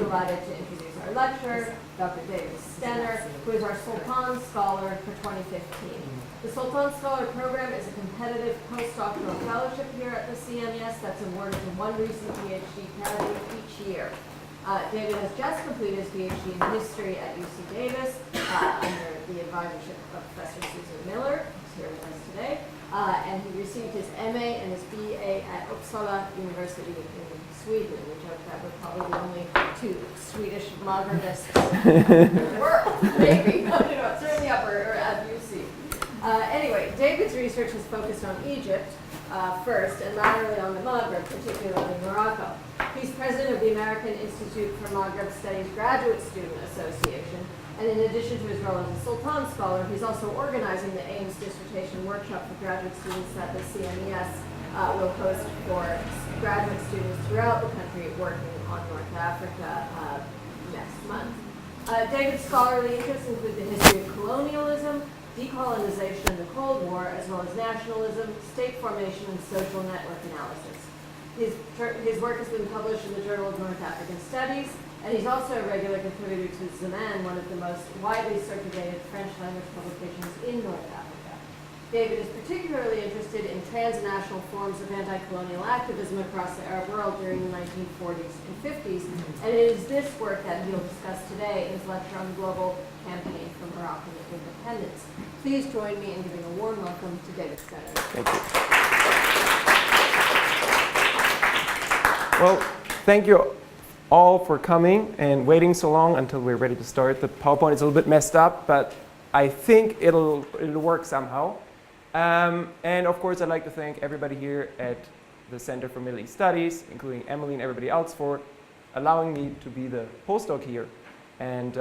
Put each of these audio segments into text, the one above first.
delighted to introduce our lecturer, Dr. David Stenner, who is our Sultan Scholar for 2015. The Sultan Scholar Program is a competitive postdoctoral fellowship here at the CMES that's awarded to one recent PhD candidate each year. David has just completed his PhD in history at UC Davis under the advisorship of Professor Susan Miller, who's here with us today. And he received his MA and his BA at Uppsala University in Sweden, which we're probably the only two Swedish Maghrebists in the world, maybe. Certainly up or at UC. Anyway, David's research has focused on Egypt first, and latterly on the Maghreb, particularly Morocco. He's president of the American Institute for Maghreb Studies Graduate Student Association, and in addition to his role as a Sultan Scholar, he's also organizing the Ames Dissertation Workshop for graduate students that the CMES will host for graduate students throughout the country working on North Africa next month. David's scholarly interests include the history of colonialism, decolonization and the Cold War, as well as nationalism, state formation, and social network analysis. His work has been published in the Journal of North African Studies, and he's also a regular contributor to Zaman, one of the most widely circulated French language publications in North Africa. David is particularly interested in transnational forms of anti-colonial activism across the Arab world during the 1940s and 50s, and it is this work that he'll discuss today in his lecture on the global campaign for Moroccan independence. Please join me in giving a warm welcome to David Stenner. Thank you. Well, thank you all for coming and waiting so long until we're ready to start. The PowerPoint is a little bit messed up, but I think it'll work somehow. And of course, I'd like to thank everybody here at the Center for Middle East Studies, including Emily and everybody else, for allowing me to be the postdoc here and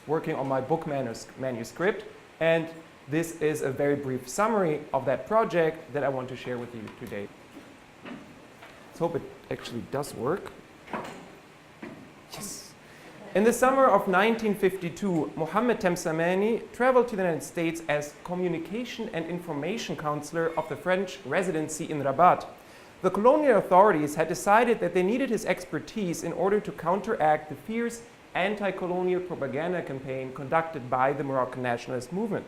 working on my book manuscript. And this is a very brief summary of that project that I want to share with you today. Let's hope it actually does work. Yes. In the summer of 1952, Mohammed Temsamani traveled to the United States as communication and information counselor of the French residency in Rabat. The colonial authorities had decided that they needed his expertise in order to counteract the fierce anti-colonial propaganda campaign conducted by the Moroccan nationalist movement.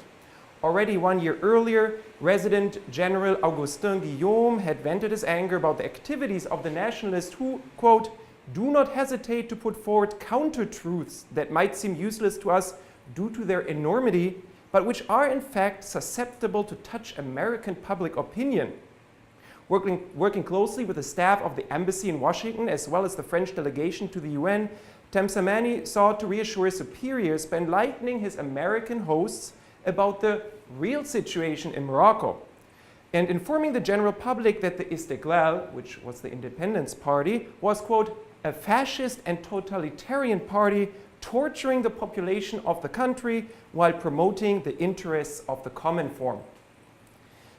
Already 1 year earlier, Resident General Augustin Guillaume had vented his anger about the activities of the nationalists who, quote, do not hesitate to put forward counter-truths that might seem useless to us due to their enormity, but which are in fact susceptible to touch American public opinion. Working closely with the staff of the embassy in Washington as well as the French delegation to the UN, Temsamani sought to reassure his superiors by enlightening his American hosts about the real situation in Morocco and informing the general public that the Istiqlal, which was the independence party, was, quote, a fascist and totalitarian party torturing the population of the country while promoting the interests of the common form.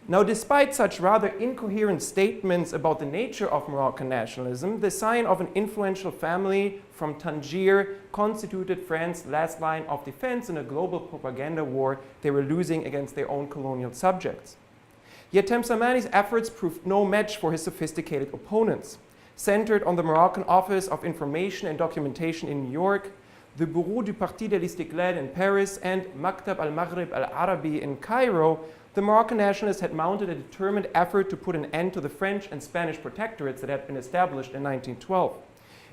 Now, despite such rather incoherent statements about the nature of Moroccan nationalism, the scion of an influential family from Tangier constituted France's last line of defense in a global propaganda war they were losing against their own colonial subjects. Yet Temsamani's efforts proved no match for his sophisticated opponents. Centered on the Moroccan Office of Information and Documentation in New York, the Bureau du Parti de l'Istiqlal in Paris, and Maktab al-Maghreb al-Arabi in Cairo, the Moroccan nationalists had mounted a determined effort to put an end to the French and Spanish Protectorates that had been established in 1912.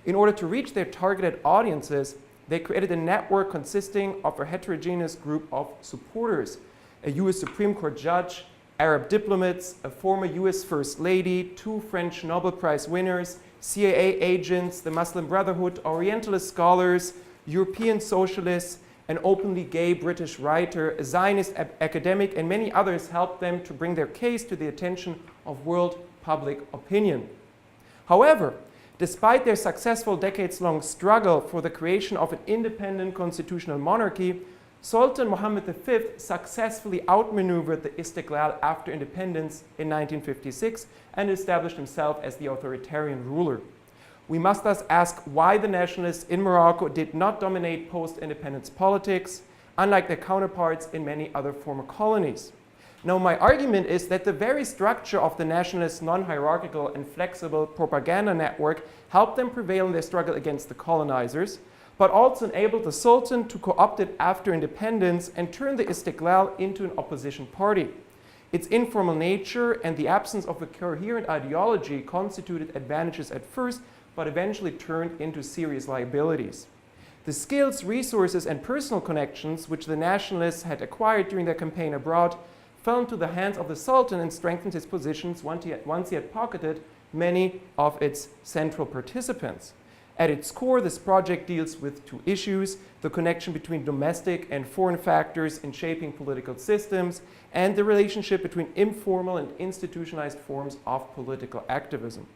In order to reach their targeted audiences, they created a network consisting of a heterogeneous group of supporters, a US Supreme Court judge, Arab diplomats, a former US First Lady, 2 French Nobel Prize winners, CIA agents, the Muslim Brotherhood, Orientalist scholars, European socialists, an openly gay British writer, a Zionist academic, and many others helped them to bring their case to the attention of world public opinion. However, despite their successful decades-long struggle for the creation of an independent constitutional monarchy, Sultan Mohammed V successfully outmaneuvered the Istiqlal after independence in 1956 and established himself as the authoritarian ruler. We must thus ask why the nationalists in Morocco did not dominate post-independence politics, unlike their counterparts in many other former colonies. Now, my argument is that the very structure of the nationalist, non-hierarchical, and flexible propaganda network helped them prevail in their struggle against the colonizers, but also enabled the Sultan to co-opt it after independence and turn the Istiqlal into an opposition party. Its informal nature and the absence of a coherent ideology constituted advantages at first, but eventually turned into serious liabilities. The skills, resources, and personal connections which the nationalists had acquired during their campaign abroad fell into the hands of the Sultan and strengthened his positions once he had pocketed many of its central participants. At its core, this project deals with two issues: the connection between domestic and foreign factors in shaping political systems, and the relationship between informal and institutionalized forms of political activism.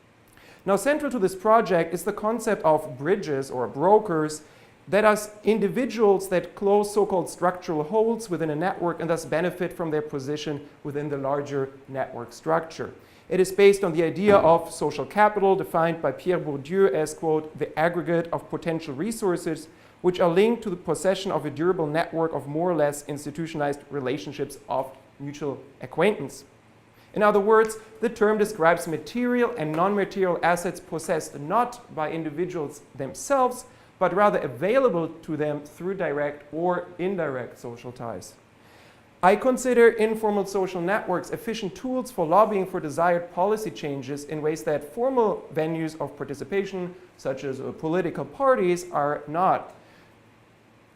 Now, central to this project is the concept of bridges or brokers, that are individuals that close so-called structural holes within a network and thus benefit from their position within the larger network structure. It is based on the idea of social capital, defined by Pierre Bourdieu as, quote, the aggregate of potential resources which are linked to the possession of a durable network of more or less institutionalized relationships of mutual acquaintance. In other words, the term describes material and non-material assets possessed not by individuals themselves, but rather available to them through direct or indirect social ties. I consider informal social networks efficient tools for lobbying for desired policy changes in ways that formal venues of participation, such as political parties, are not.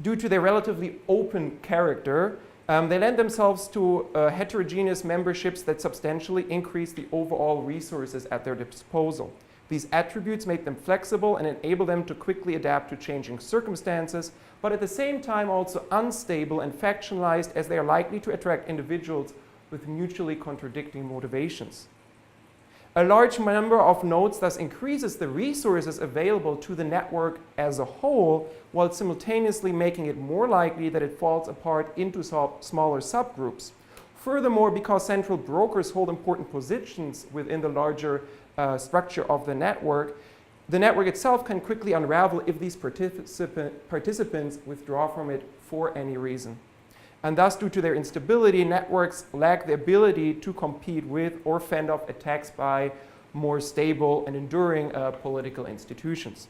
Due to their relatively open character, they lend themselves to heterogeneous memberships that substantially increase the overall resources at their disposal. These attributes make them flexible and enable them to quickly adapt to changing circumstances, but at the same time also unstable and factionalized, as they are likely to attract individuals with mutually contradicting motivations. A large number of nodes thus increases the resources available to the network as a whole, while simultaneously making it more likely that it falls apart into smaller subgroups. Furthermore, because central brokers hold important positions within the larger structure of the network itself can quickly unravel if these participants withdraw from it for any reason. And thus, due to their instability, networks lack the ability to compete with or fend off attacks by more stable and enduring political institutions.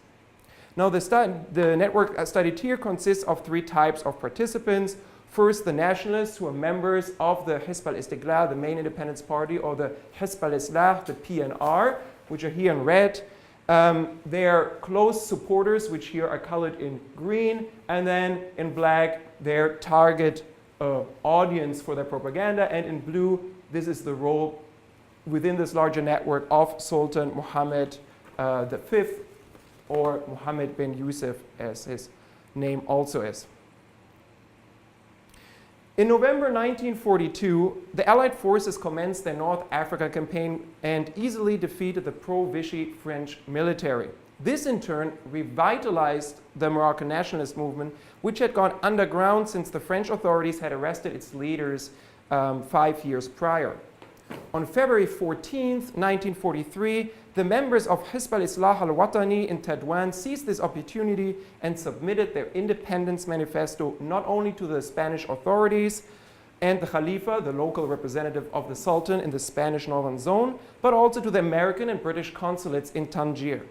Now, the network studied here consists of three types of participants. First, the nationalists, who are members of the Hizb al-Istiqlal, the main independence party, or the Hizb al-Islah, the PNR, which are here in red. Their close supporters, which here are colored in green, and then in black, their target audience for their propaganda, and in blue, this is the role within this larger network of Sultan Mohammed V, or Mohammed bin Yusuf, as his name also is. In November 1942, the Allied forces commenced their North Africa campaign and easily defeated the pro-Vichy French military. This in turn revitalized the Moroccan nationalist movement, which had gone underground since the French authorities had arrested its leaders 5 years prior. On February 14, 1943, the members of Hizb al-Islah al-Watani in Tadwan seized this opportunity and submitted their independence manifesto not only to the Spanish authorities and the Khalifa, the local representative of the Sultan in the Spanish Northern Zone, but also to the American and British consulates in Tangier.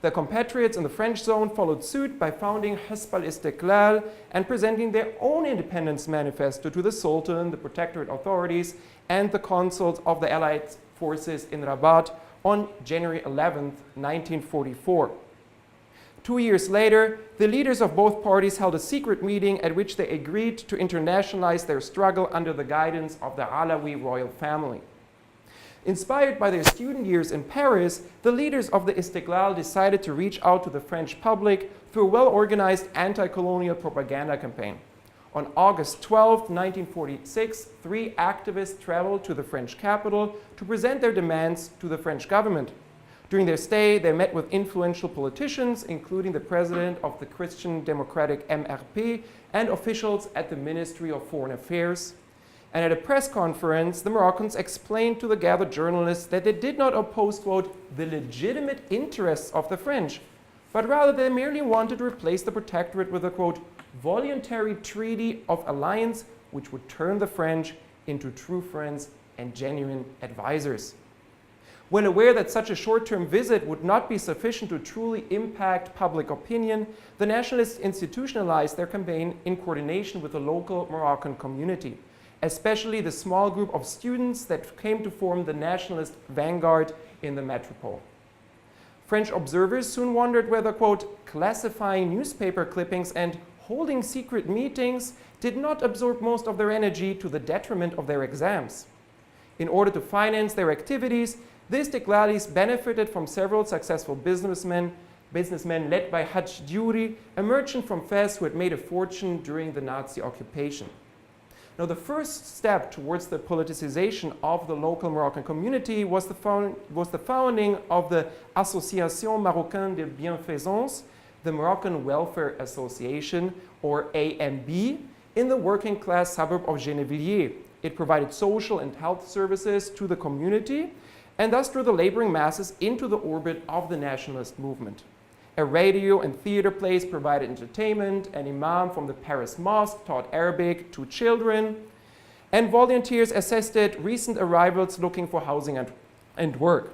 Their compatriots in the French zone followed suit by founding Hizb al-Istiqlal and presenting their own independence manifesto to the Sultan, the protectorate authorities, and the consuls of the Allied forces in Rabat on January 11, 1944. 2 years later, the leaders of both parties held a secret meeting at which they agreed to internationalize their struggle under the guidance of the Alawi royal family. Inspired by their student years in Paris, the leaders of the Istiqlal decided to reach out to the French public through a well-organized anti-colonial propaganda campaign. On August 12, 1946, 3 activists traveled to the French capital to present their demands to the French government. During their stay, they met with influential politicians, including the president of the Christian Democratic MRP and officials at the Ministry of Foreign Affairs. And at a press conference, the Moroccans explained to the gathered journalists that they did not oppose, quote, the legitimate interests of the French, but rather they merely wanted to replace the protectorate with a, quote, voluntary treaty of alliance which would turn the French into true friends and genuine advisors. Well aware that such a short-term visit would not be sufficient to truly impact public opinion, the Nationalists institutionalized their campaign in coordination with the local Moroccan community, especially the small group of students that came to form the nationalist vanguard in the metropole. French observers soon wondered whether, quote, classifying newspaper clippings and holding secret meetings did not absorb most of their energy to the detriment of their exams. In order to finance their activities, the Istiqlalis benefited from several successful businessmen led by Haj Diouri, a merchant from Fez who had made a fortune during the Nazi occupation. Now, the first step towards the politicization of the local Moroccan community was the founding of the Association Marocaine de Bienfaisance, the Moroccan Welfare Association, or AMB, in the working class suburb of Gennevilliers. It provided social and health services to the community and thus drew the laboring masses into the orbit of the nationalist movement. A radio and theater place provided entertainment, an imam from the Paris mosque taught Arabic to children, and volunteers assisted recent arrivals looking for housing and work.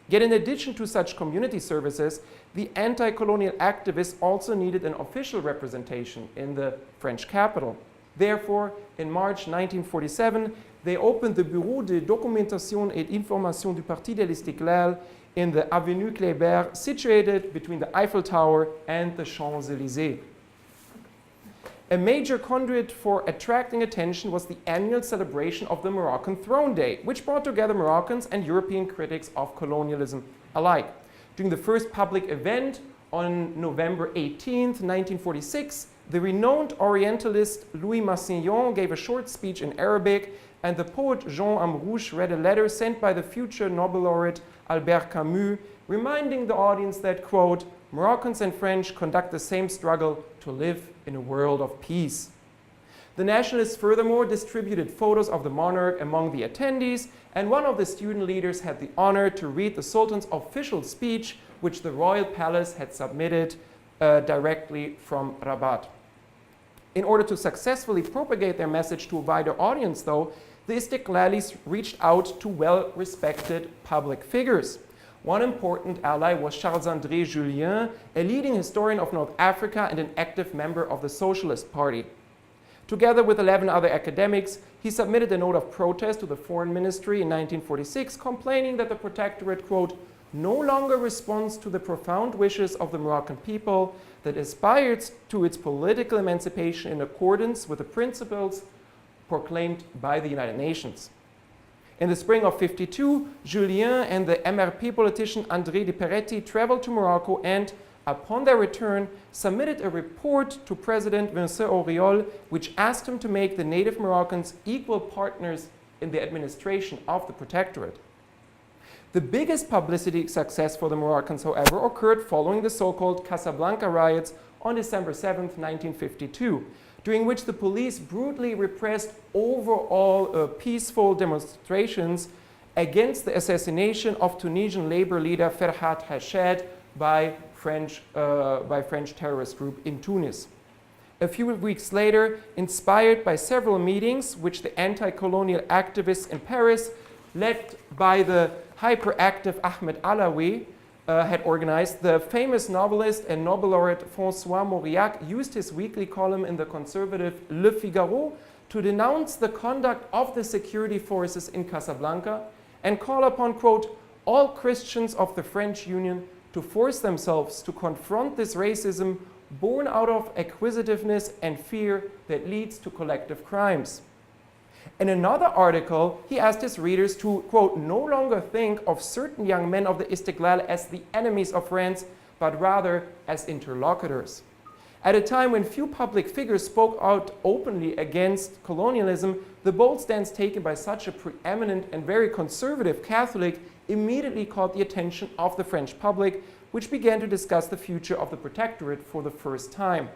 Yet in addition to such community services, the anti-colonial activists also needed an official representation in the French capital. Therefore, in March 1947, they opened the Bureau de Documentation et Information du Parti de l'Istiqlal in the Avenue Kléber, situated between the Eiffel Tower and the Champs-Élysées. A major conduit for attracting attention was the annual celebration of the Moroccan Throne Day, which brought together Moroccans and European critics of colonialism alike. During the first public event on November 18, 1946, the renowned Orientalist Louis Massignon gave a short speech in Arabic, and the poet Jean Amrouche read a letter sent by the future Nobel laureate Albert Camus, reminding the audience that, quote, Moroccans and French conduct the same struggle to live in a world of peace. The Nationalists furthermore distributed photos of the monarch among the attendees, and one of the student leaders had the honor to read the Sultan's official speech, which the royal palace had submitted directly from Rabat. In order to successfully propagate their message to a wider audience, though, the Istiqlalis reached out to well-respected public figures. One important ally was Charles-André Julien, a leading historian of North Africa and an active member of the Socialist Party. Together with 11 other academics, he submitted a note of protest to the Foreign Ministry in 1946, complaining that the Protectorate, quote, no longer responds to the profound wishes of the Moroccan people that aspires to its political emancipation in accordance with the principles proclaimed by the United Nations. In the spring of '52, Julien and the MRP politician André de Peretti traveled to Morocco and, upon their return, submitted a report to President Vincent Auriol, which asked him to make the native Moroccans equal partners in the administration of the Protectorate. The biggest publicity success for the Moroccans, however, occurred following the so-called Casablanca riots on December 7, 1952, during which the police brutally repressed overall peaceful demonstrations against the assassination of Tunisian labor leader Ferhat Hached by French terrorist group in Tunis. A few weeks later, inspired by several meetings which the anti-colonial activists in Paris, led by the hyperactive Ahmed Alaoui, had organized, the famous novelist and Nobel laureate François Mauriac used his weekly column in the conservative Le Figaro to denounce the conduct of the security forces in Casablanca and call upon, quote, all Christians of the French Union to force themselves to confront this racism born out of acquisitiveness and fear that leads to collective crimes. In another article, he asked his readers to, quote, no longer think of certain young men of the Istiqlal as the enemies of France, but rather as interlocutors. At a time when few public figures spoke out openly against colonialism, the bold stance taken by such a preeminent and very conservative Catholic immediately caught the attention of the French public, which began to discuss the future of the Protectorate for the first time.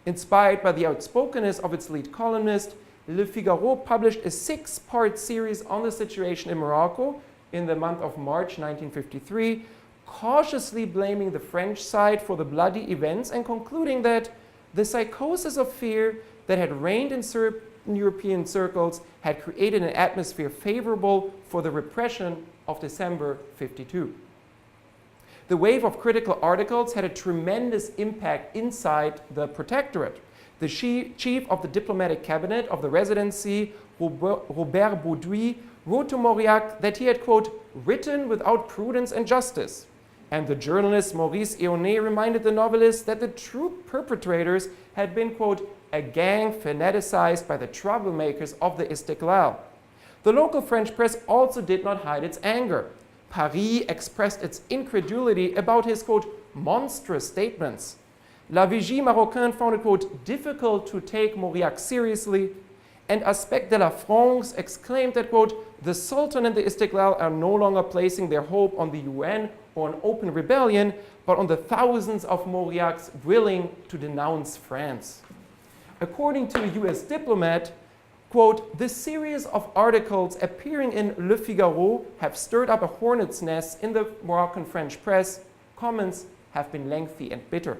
Inspired by the outspokenness of its lead columnist, Le Figaro published a 6-part series on the situation in Morocco in the month of March 1953, cautiously blaming the French side for the bloody events and concluding that the psychosis of fear that had reigned in Eastern European circles had created an atmosphere favorable for the repression of December 52. The wave of critical articles had a tremendous impact inside the protectorate. The chief of the diplomatic cabinet of the residency, Robert Baudouin, wrote to Mauriac that he had, quote, written without prudence and justice. And the journalist Maurice Eonet reminded the novelist that the true perpetrators had been, quote, a gang fanaticized by the troublemakers of the Istiqlal. The local French press also did not hide its anger. Paris expressed its incredulity about his, quote, monstrous statements. La Vigie Marocaine found it, quote, difficult to take Mauriac seriously, and Aspect de la France exclaimed that, quote, the Sultan and the Istiqlal are no longer placing their hope on the UN or an open rebellion, but on the thousands of Mauriacs willing to denounce France. According to a US diplomat, quote, the series of articles appearing in Le Figaro have stirred up a hornet's nest in the Moroccan French press. Comments have been lengthy and bitter.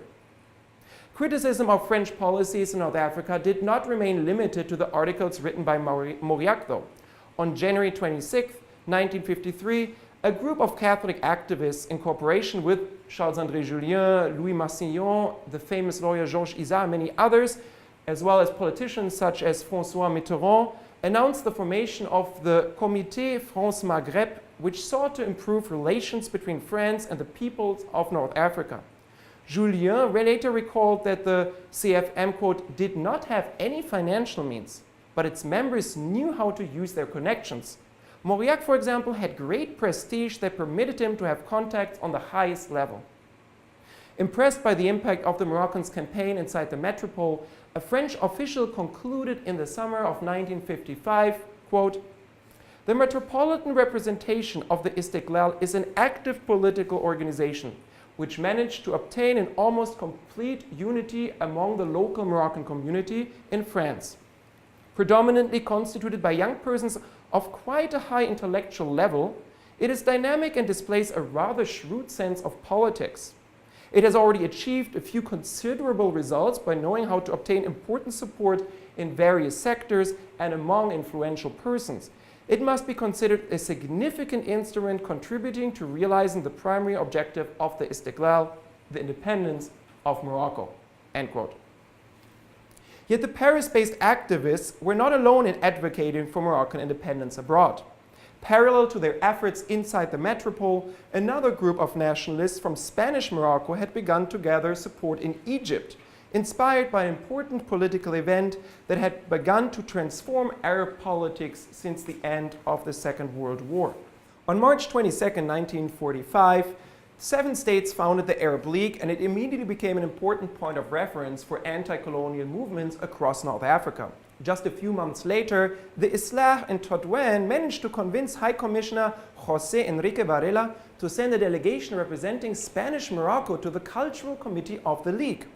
Criticism of French policies in North Africa did not remain limited to the articles written by Mauriac, though. On January 26, 1953, a group of Catholic activists in cooperation with Charles-André Julien, Louis Massignon, the famous lawyer Georges Izard, and many others, as well as politicians such as François Mitterrand, announced the formation of the Comité France-Maghreb, which sought to improve relations between France and the peoples of North Africa. Julien later recalled that the CFM, quote, did not have any financial means, but its members knew how to use their connections. Mauriac, for example, had great prestige that permitted him to have contacts on the highest level. Impressed by the impact of the Moroccans' campaign inside the metropole, a French official concluded in the summer of 1955, quote, the metropolitan representation of the Istiqlal is an active political organization which managed to obtain an almost complete unity among the local Moroccan community in France. Predominantly constituted by young persons of quite a high intellectual level, it is dynamic and displays a rather shrewd sense of politics. It has already achieved a few considerable results by knowing how to obtain important support in various sectors and among influential persons. It must be considered a significant instrument contributing to realizing the primary objective of the Istiqlal, the independence of Morocco, end quote. Yet the Paris-based activists were not alone in advocating for Moroccan independence abroad. Parallel to their efforts inside the metropole, another group of nationalists from Spanish Morocco had begun to gather support in Egypt, inspired by an important political event that had begun to transform Arab politics since the end of the Second World War. On March 22, 1945, 7 states founded the Arab League, and it immediately became an important point of reference for anti-colonial movements across North Africa. Just a few months later, the Islah and Todouin managed to convince High Commissioner José Enrique Varela to send a delegation representing Spanish Morocco to the Cultural Committee of the League.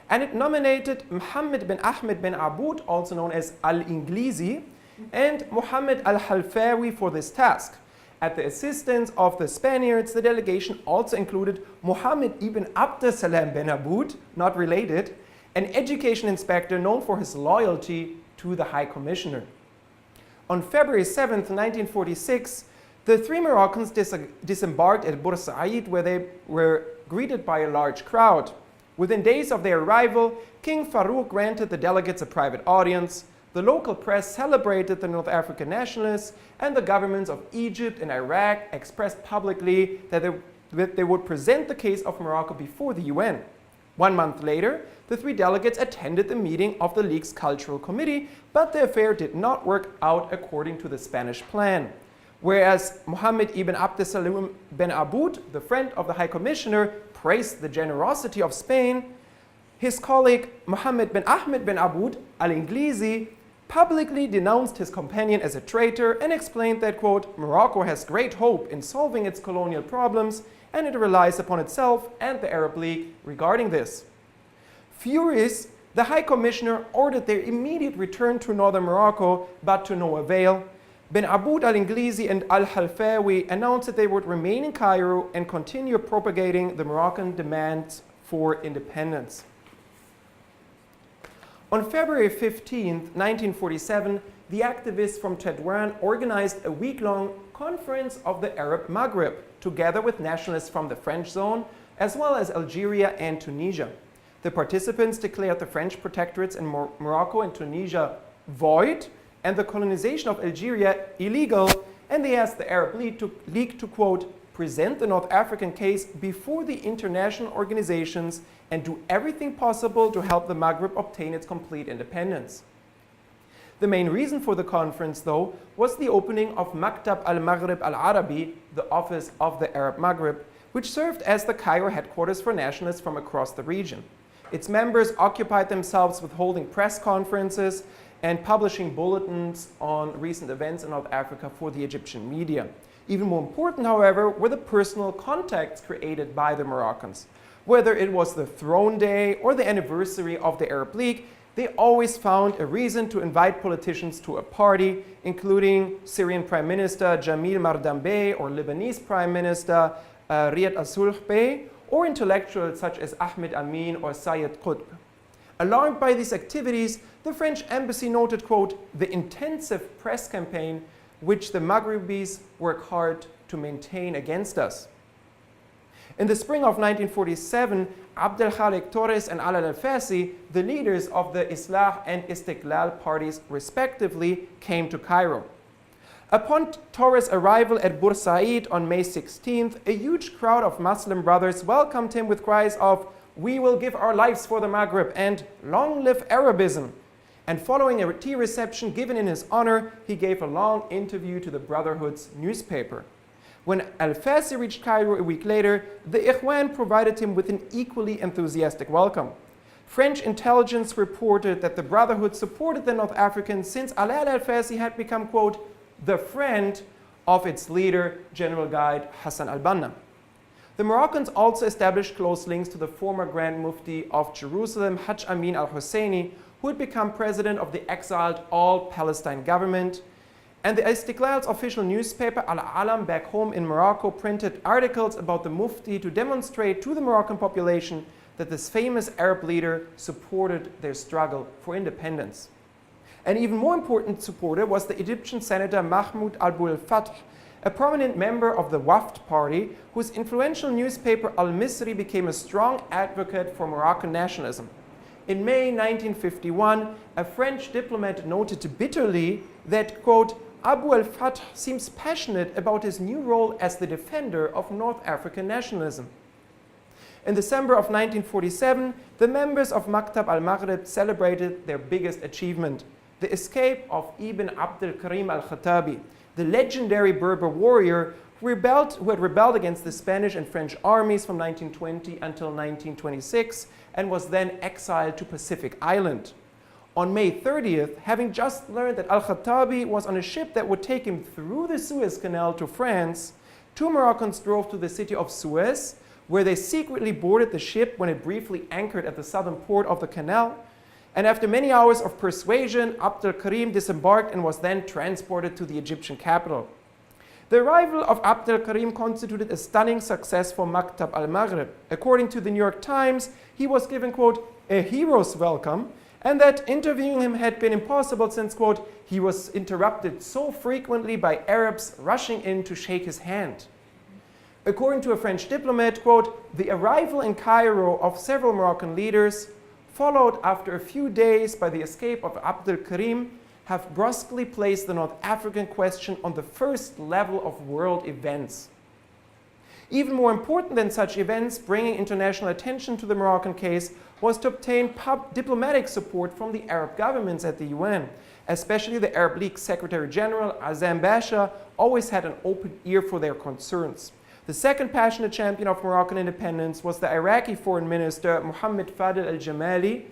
And it nominated Mohammed bin Ahmed bin Aboud, also known as al-Inglisi, and Mohammed al-Halfawi for this task. At the assistance of the Spaniards, the delegation also included Mohammed ibn Abdessalam bin Aboud, not related, an education inspector known for his loyalty to the High Commissioner. On February 7, 1946, the 3 Moroccans disembarked at Boursaid, where they were greeted by a large crowd. Within days of their arrival, King Farouk granted the delegates a private audience. The local press celebrated the North African nationalists, and the governments of Egypt and Iraq expressed publicly that they would present the case of Morocco before the UN. 1 month later, the 3 delegates attended the meeting of the League's Cultural Committee, but the affair did not work out according to the Spanish plan. Whereas Mohammed ibn Abdessalam bin Aboud, the friend of the High Commissioner, praised the generosity of Spain, his colleague Mohammed bin Ahmed bin Aboud, al-Inglisi, publicly denounced his companion as a traitor and explained that, quote, Morocco has great hope in solving its colonial problems and it relies upon itself and the Arab League regarding this. Furious, the High Commissioner ordered their immediate return to northern Morocco, but to no avail. Bin Aboud al-Inglisi and al-Halfawi announced that they would remain in Cairo and continue propagating the Moroccan demands for independence. On February 15, 1947, the activists from Tetuan organized a week-long conference of the Arab Maghreb, together with nationalists from the French zone, as well as Algeria and Tunisia. The participants declared the French protectorates in Morocco and Tunisia void, and the colonization of Algeria illegal, and they asked the Arab League to, quote, present the North African case before the international organizations and do everything possible to help the Maghreb obtain its complete independence. The main reason for the conference, though, was the opening of Maktab al-Maghreb al-Arabi, the office of the Arab Maghreb, which served as the Cairo headquarters for nationalists from across the region. Its members occupied themselves with holding press conferences and publishing bulletins on recent events in North Africa for the Egyptian media. Even more important, however, were the personal contacts created by the Moroccans. Whether it was the throne day or the anniversary of the Arab League, they always found a reason to invite politicians to a party, including Syrian Prime Minister Jamil Mardambey or Lebanese Prime Minister Riyad al-Sulh Bey, or intellectuals such as Ahmed Amin or Sayed Qutb. Alarmed by these activities, the French embassy noted, quote, the intensive press campaign which the Maghrebis work hard to maintain against us. In the spring of 1947, Abdel Khalik Torres and Alal al-Fassi, the leaders of the Islah and Istiqlal parties respectively, came to Cairo. Upon Torres' arrival at Bursaid on May 16th, a huge crowd of Muslim brothers welcomed him with cries of, "We will give our lives for the Maghreb," and "Long live Arabism." And following a tea reception given in his honor, he gave a long interview to the Brotherhood's newspaper. When al-Fassi reached Cairo a week later, the Ikhwan provided him with an equally enthusiastic welcome. French intelligence reported that the Brotherhood supported the North Africans since Alal al-Fassi had become, quote, the friend of its leader, General Guide Hassan al-Banna. The Moroccans also established close links to the former Grand Mufti of Jerusalem, Hajj Amin al-Husseini, who had become president of the exiled All-Palestine government. And the Istiqlal's official newspaper, Al-Alam, back home in Morocco, printed articles about the Mufti to demonstrate to the Moroccan population that this famous Arab leader supported their struggle for independence. An even more important supporter was the Egyptian senator Mahmoud al-Fath, a prominent member of the Wafd party, whose influential newspaper Al-Misri became a strong advocate for Moroccan nationalism. In May 1951, a French diplomat noted bitterly that, quote, Abu al-Fath seems passionate about his new role as the defender of North African nationalism. In December of 1947, the members of Maktab al-Maghreb celebrated their biggest achievement, the escape of Ibn Abd al-Karim al-Khattabi, the legendary Berber warrior who had rebelled against the Spanish and French armies from 1920 until 1926 and was then exiled to Pacific Island. On May 30th, having just learned that al-Khattabi was on a ship that would take him through the Suez Canal to France, two Moroccans drove to the city of Suez, where they secretly boarded the ship when it briefly anchored at the southern port of the canal. And after many hours of persuasion, Abd al-Karim disembarked and was then transported to the Egyptian capital. The arrival of Abd al-Karim constituted a stunning success for Maktab al-Maghreb. According to the New York Times, he was given, quote, a hero's welcome, and that interviewing him had been impossible since, quote, he was interrupted so frequently by Arabs rushing in to shake his hand. According to a French diplomat, quote, the arrival in Cairo of several Moroccan leaders, followed after a few days by the escape of Abd al-Karim, have brusquely placed the North African question on the first level of world events. Even more important than such events bringing international attention to the Moroccan case was to obtain diplomatic support from the Arab governments at the UN. Especially the Arab League Secretary General Azam Basha always had an open ear for their concerns. The second passionate champion of Moroccan independence was the Iraqi Foreign Minister Mohammed Fadel al-Jamali.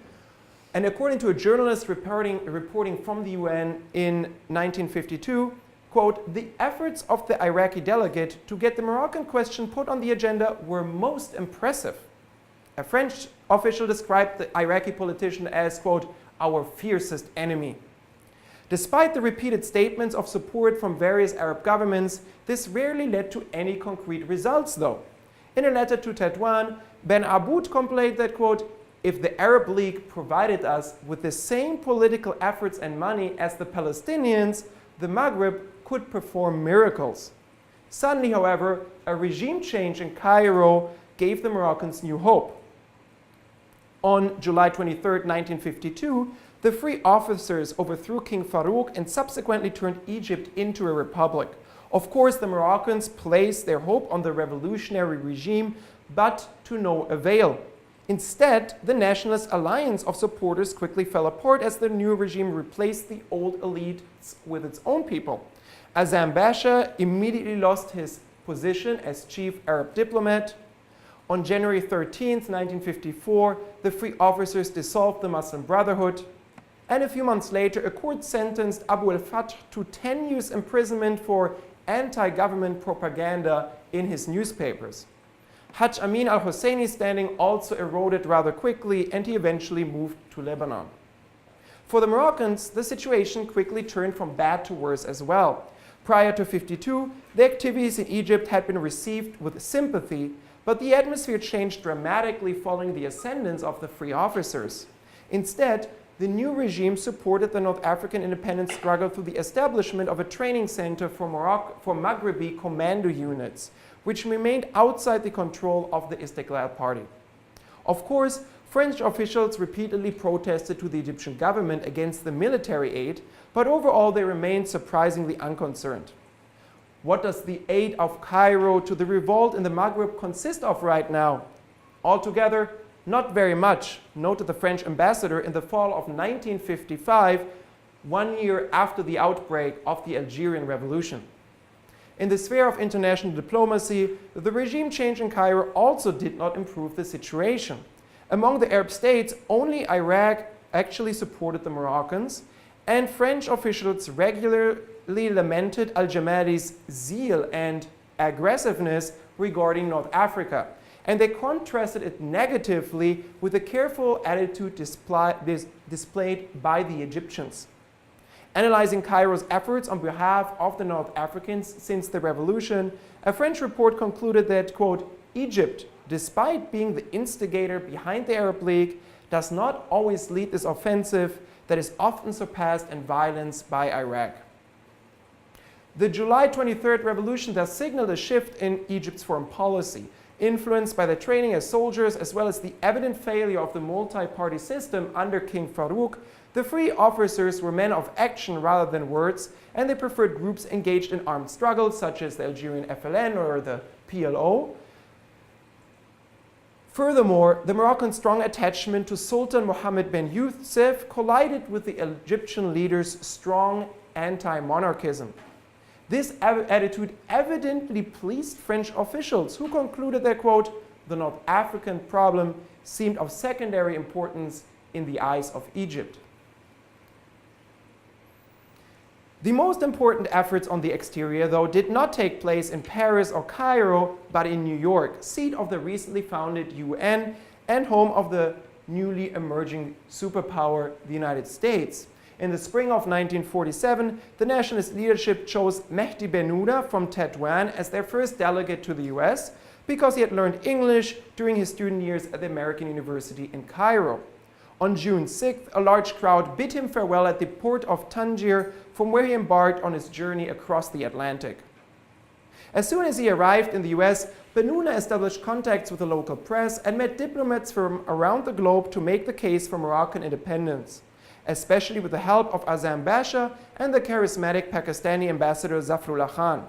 And according to a journalist reporting from the UN in 1952, quote, the efforts of the Iraqi delegate to get the Moroccan question put on the agenda were most impressive. A French official described the Iraqi politician as, quote, our fiercest enemy. Despite the repeated statements of support from various Arab governments, this rarely led to any concrete results, though. In a letter to Tetuan, Ben Aboud complained that, quote, if the Arab League provided us with the same political efforts and money as the Palestinians, the Maghreb could perform miracles. Suddenly, however, a regime change in Cairo gave the Moroccans new hope. On July 23, 1952, the free officers overthrew King Farouk and subsequently turned Egypt into a republic. Of course, the Moroccans placed their hope on the revolutionary regime, but to no avail. Instead, the nationalist alliance of supporters quickly fell apart as the new regime replaced the old elites with its own people. Azam Basha immediately lost his position as chief Arab diplomat. On January 13, 1954, the free officers dissolved the Muslim Brotherhood. And a few months later, a court sentenced Abu al-Fath to 10 years imprisonment for anti-government propaganda in his newspapers. Hajj Amin al-Husseini's standing also eroded rather quickly, and he eventually moved to Lebanon. For the Moroccans, the situation quickly turned from bad to worse as well. Prior to 52, the activities in Egypt had been received with sympathy, but the atmosphere changed dramatically following the ascendance of the free officers. Instead, the new regime supported the North African independence struggle through the establishment of a training center for Maghrebi commando units, which remained outside the control of the Istiqlal party. Of course, French officials repeatedly protested to the Egyptian government against the military aid, but overall they remained surprisingly unconcerned. What does the aid of Cairo to the revolt in the Maghreb consist of right now? Altogether, not very much, noted the French ambassador in the fall of 1955, 1 year after the outbreak of the Algerian Revolution. In the sphere of international diplomacy, the regime change in Cairo also did not improve the situation. Among the Arab states, only Iraq actually supported the Moroccans, and French officials regularly lamented al-Jamadi's zeal and aggressiveness regarding North Africa, and they contrasted it negatively with the careful attitude displayed by the Egyptians. Analyzing Cairo's efforts on behalf of the North Africans since the revolution, a French report concluded that, quote, Egypt, despite being the instigator behind the Arab League, does not always lead this offensive that is often surpassed in violence by Iraq. The July 23rd revolution thus signaled a shift in Egypt's foreign policy, influenced by the training as soldiers as well as the evident failure of the multi-party system under King Farouk. The free officers were men of action rather than words, and they preferred groups engaged in armed struggles such as the Algerian FLN or the PLO. Furthermore, the Moroccan strong attachment to Sultan Mohammed bin Youssef collided with the Egyptian leader's strong anti-monarchism. This attitude evidently pleased French officials, who concluded that, quote, the North African problem seemed of secondary importance in the eyes of Egypt. The most important efforts on the exterior, though, did not take place in Paris or Cairo, but in New York, seat of the recently founded UN and home of the newly emerging superpower, the United States. In the spring of 1947, the nationalist leadership chose Mehdi Benouda from Tetuan as their first delegate to the US because he had learned English during his student years at the American University in Cairo. On June 6th, a large crowd bid him farewell at the port of Tangier, from where he embarked on his journey across the Atlantic. As soon as he arrived in the US, Benouda established contacts with the local press and met diplomats from around the globe to make the case for Moroccan independence, especially with the help of Azam Basha and the charismatic Pakistani ambassador Zafrullah Khan.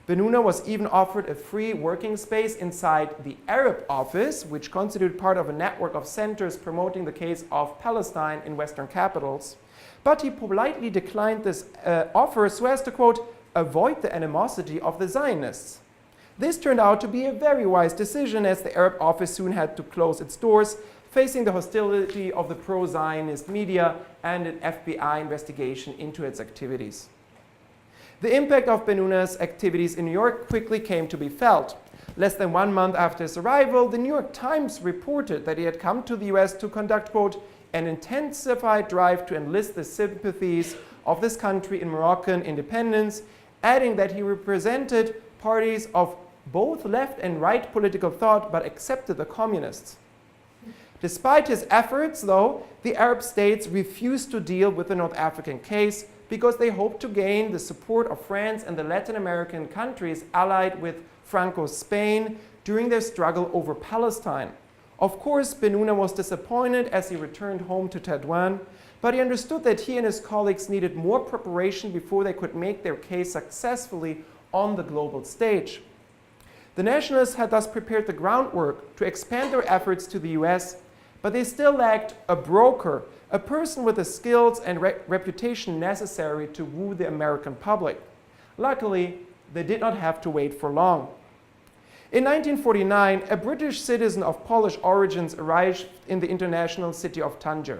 Benouda was even offered a free working space inside the Arab office, which constituted part of a network of centers promoting the case of Palestine in Western capitals. But he politely declined this offer so as to, quote, avoid the animosity of the Zionists. This turned out to be a very wise decision, as the Arab office soon had to close its doors, facing the hostility of the pro-Zionist media and an FBI investigation into its activities. The impact of Benouda's activities in New York quickly came to be felt. Less than 1 month after his arrival, the New York Times reported that he had come to the US to conduct, quote, an intensified drive to enlist the sympathies of this country in Moroccan independence, adding that he represented parties of both left and right political thought but accepted the communists. Despite his efforts, though, the Arab states refused to deal with the North African case because they hoped to gain the support of France and the Latin American countries allied with Franco's Spain during their struggle over Palestine. Of course, Bennouna was disappointed as he returned home to Tétouan, but he understood that he and his colleagues needed more preparation before they could make their case successfully on the global stage. The Nationalists had thus prepared the groundwork to expand their efforts to the US, but they still lacked a broker, a person with the skills and reputation necessary to woo the American public. Luckily, they did not have to wait for long. In 1949, a British citizen of Polish origins arrived in the international city of Tanger.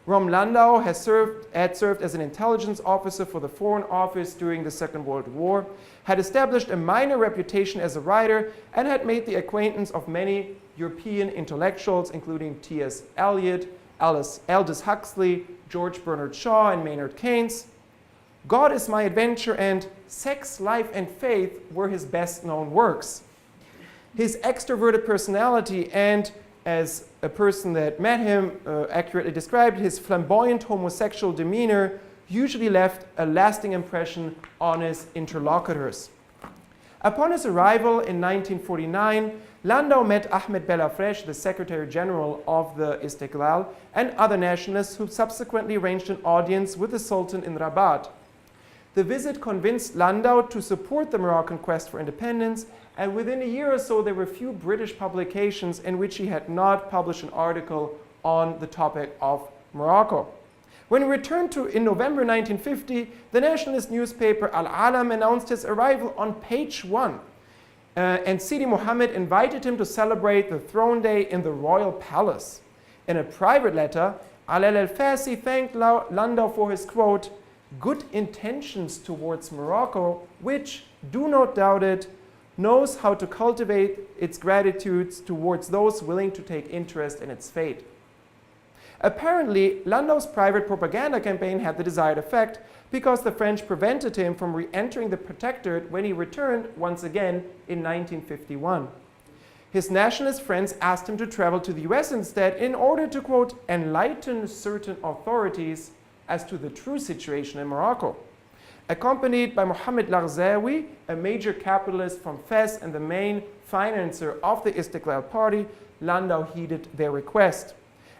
Rom Landau had served as an intelligence officer for the Foreign Office during the Second World War, had established a minor reputation as a writer, and had made the acquaintance of many European intellectuals, including T.S. Eliot, Aldous Huxley, George Bernard Shaw, and Maynard Keynes. God is My Adventure and Sex, Life, and Faith were his best-known works. His extroverted personality and, as a person that met him accurately described, his flamboyant homosexual demeanor usually left a lasting impression on his interlocutors. Upon his arrival in 1949, Landau met Ahmed Belafresh, the Secretary General of the Istiqlal, and other nationalists who subsequently arranged an audience with the Sultan in Rabat. The visit convinced Landau to support the Moroccan quest for independence, and within a year or so there were few British publications in which he had not published an article on the topic of Morocco. When he returned in November 1950, the nationalist newspaper Al-Alam announced his arrival on page 1, and Sidi Mohammed invited him to celebrate the throne day in the royal palace. In a private letter, Alel El-Fassi thanked Landau for his, quote, good intentions towards Morocco, which, do not doubt it, knows how to cultivate its gratitudes towards those willing to take interest in its fate. Apparently, Landau's private propaganda campaign had the desired effect because the French prevented him from re-entering the Protectorate when he returned once again in 1951. His nationalist friends asked him to travel to the US instead in order to, quote, enlighten certain authorities as to the true situation in Morocco. Accompanied by Mohamed Larzaoui, a major capitalist from Fez and the main financer of the Istiqlal party, Landau heeded their request.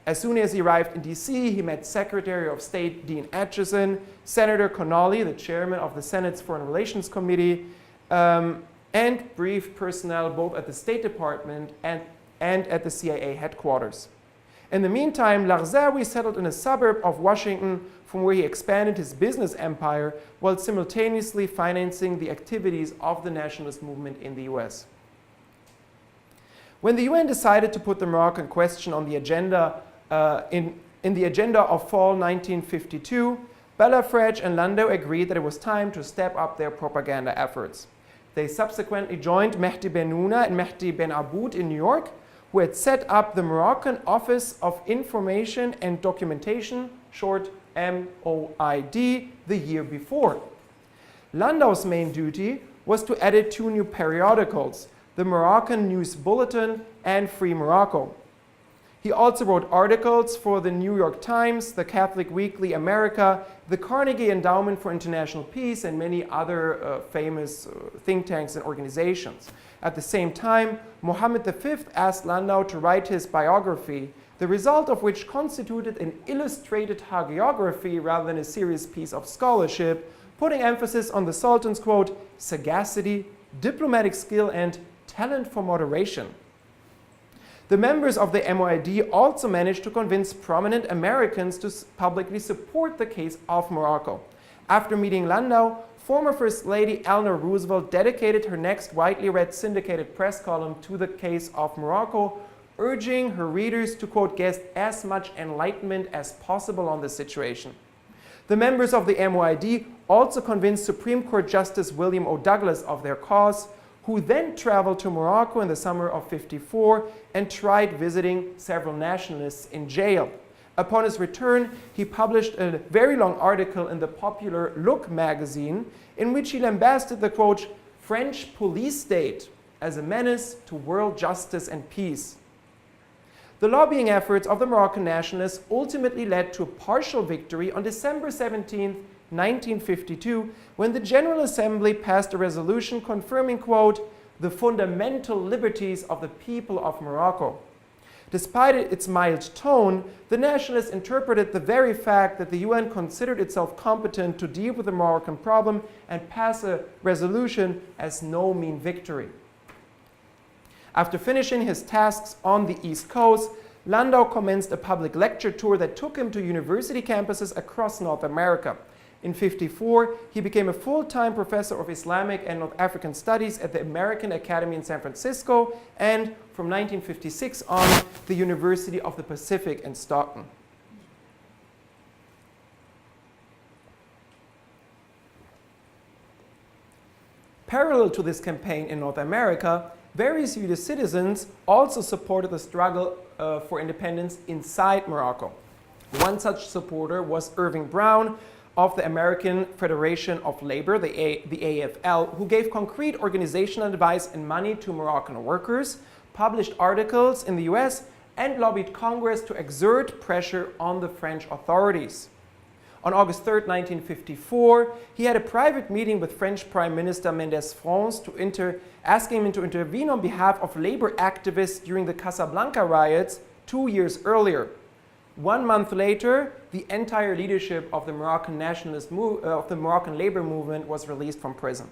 As soon as he arrived in DC, he met Secretary of State Dean Acheson, Senator Connolly, the chairman of the Senate's Foreign Relations Committee, and briefed personnel both at the State Department and at the CIA headquarters. In the meantime, Larzaoui settled in a suburb of Washington from where he expanded his business empire while simultaneously financing the activities of the nationalist movement in the US. When the UN decided to put the Moroccan question on the agenda in the agenda of fall 1952, Belafrege and Landau agreed that it was time to step up their propaganda efforts. They subsequently joined Mehdi Bennouna and Mehdi Ben Aboud in New York, who had set up the Moroccan Office of Information and Documentation, short MOID, the year before. Landau's main duty was to edit 2 new periodicals, the Moroccan News Bulletin and Free Morocco. He also wrote articles for the New York Times, the Catholic Weekly America, the Carnegie Endowment for International Peace, and many other famous think tanks and organizations. At the same time, Mohammed V asked Landau to write his biography, the result of which constituted an illustrated hagiography rather than a serious piece of scholarship, putting emphasis on the Sultan's, quote, sagacity, diplomatic skill, and talent for moderation. The members of the MOID also managed to convince prominent Americans to publicly support the case of Morocco. After meeting Landau, former First Lady Eleanor Roosevelt dedicated her next widely read syndicated press column to the case of Morocco, urging her readers to, quote, get as much enlightenment as possible on the situation. The members of the MOID also convinced Supreme Court Justice William O. Douglas of their cause, who then traveled to Morocco in the summer of '54 and tried visiting several nationalists in jail. Upon his return, he published a very long article in the popular Look magazine in which he lambasted the, quote, French police state as a menace to world justice and peace. The lobbying efforts of the Moroccan nationalists ultimately led to a partial victory on December 17, 1952, when the General Assembly passed a resolution confirming, quote, the fundamental liberties of the people of Morocco. Despite its mild tone, the nationalists interpreted the very fact that the UN considered itself competent to deal with the Moroccan problem and pass a resolution as no mean victory. After finishing his tasks on the East Coast, Landau commenced a public lecture tour that took him to university campuses across North America. In 1954, he became a full-time professor of Islamic and North African Studies at the American Academy in San Francisco, and from 1956 on, the University of the Pacific in Stockton. Parallel to this campaign in North America, various U.S. citizens also supported the struggle for independence inside Morocco. One such supporter was Irving Brown of the American Federation of Labor, the AFL, who gave concrete organizational advice and money to Moroccan workers, published articles in the US, and lobbied Congress to exert pressure on the French authorities. On August 3, 1954, he had a private meeting with French Prime Minister Mendes France asking him to intervene on behalf of labor activists during the Casablanca riots 2 years earlier. 1 month later, the entire leadership of the Moroccan Moroccan labor movement was released from prison.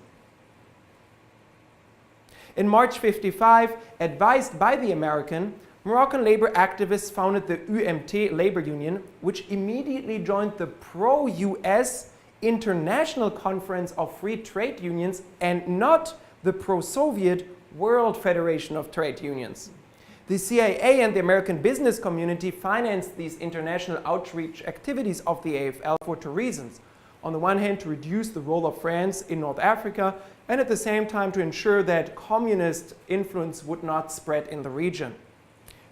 In March 1955, advised by the American, Moroccan labor activists founded the UMT labor union, which immediately joined the pro-US International Conference of Free Trade Unions and not the pro-Soviet World Federation of Trade Unions. The CIA and the American business community financed these international outreach activities of the AFL for two reasons. On the one hand, to reduce the role of France in North Africa, and at the same time to ensure that communist influence would not spread in the region.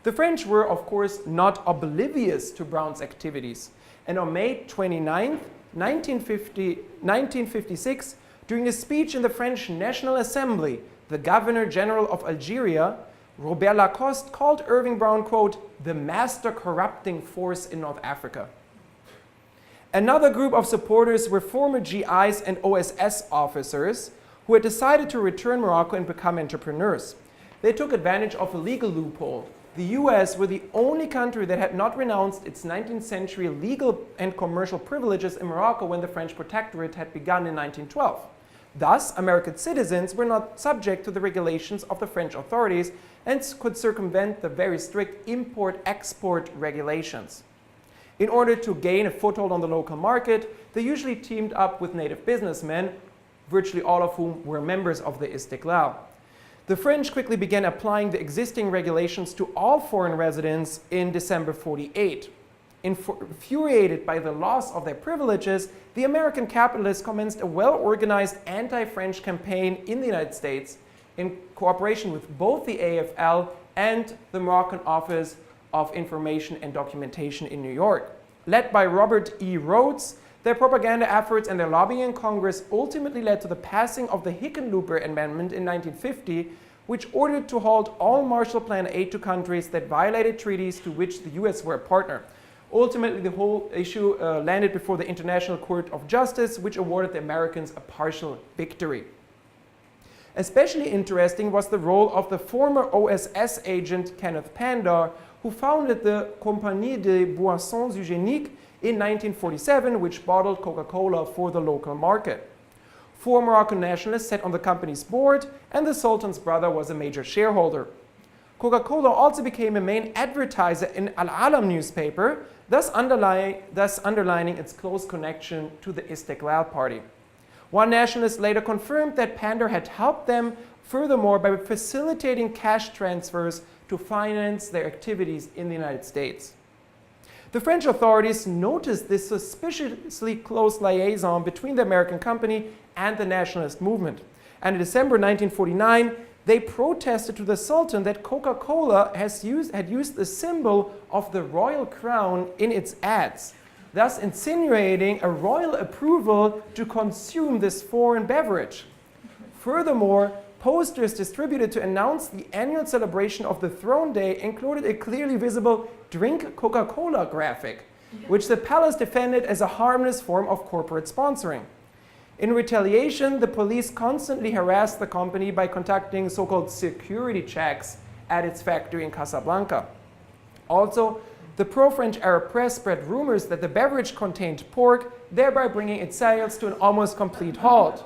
The French were, of course, not oblivious to Brown's activities, and on May 29, 1956, during a speech in the French National Assembly, the Governor General of Algeria, Robert Lacoste, called Irving Brown, quote, the master corrupting force in North Africa. Another group of supporters were former GIs and OSS officers who had decided to return Morocco and become entrepreneurs. They took advantage of a legal loophole. The US were the only country that had not renounced its 19th century legal and commercial privileges in Morocco when the French protectorate had begun in 1912. Thus, American citizens were not subject to the regulations of the French authorities and could circumvent the very strict import-export regulations. In order to gain a foothold on the local market, they usually teamed up with native businessmen, virtually all of whom were members of the Istiqlal. The French quickly began applying the existing regulations to all foreign residents in December 1948. Infuriated by the loss of their privileges, the American capitalists commenced a well-organized anti-French campaign in the United States in cooperation with both the AFL and the Moroccan Office of Information and Documentation in New York. Led by Robert E. Rhodes, their propaganda efforts and their lobbying in Congress ultimately led to the passing of the Hickenlooper Amendment in 1950, which ordered to halt all Marshall Plan aid to countries that violated treaties to which the US were a partner. Ultimately, the whole issue landed before the International Court of Justice, which awarded the Americans a partial victory. Especially interesting was the role of the former OSS agent Kenneth Pandar, who founded the Compagnie des Boissons Hygiéniques in 1947, which bottled Coca-Cola for the local market. 4 Moroccan nationalists sat on the company's board, and the Sultan's brother was a major shareholder. Coca-Cola also became a main advertiser in Al-Alam newspaper, thus underlining its close connection to the Istiqlal party. One nationalist later confirmed that Pandar had helped them furthermore by facilitating cash transfers to finance their activities in the United States. The French authorities noticed this suspiciously close liaison between the American company and the nationalist movement. And in December 1949, they protested to the Sultan that Coca-Cola had used the symbol of the royal crown in its ads, thus insinuating a royal approval to consume this foreign beverage. Furthermore, posters distributed to announce the annual celebration of the Throne Day included a clearly visible "Drink Coca-Cola" graphic, which the palace defended as a harmless form of corporate sponsoring. In retaliation, the police constantly harassed the company by conducting so-called security checks at its factory in Casablanca. Also, the pro-French Arab press spread rumors that the beverage contained pork, thereby bringing its sales to an almost complete halt.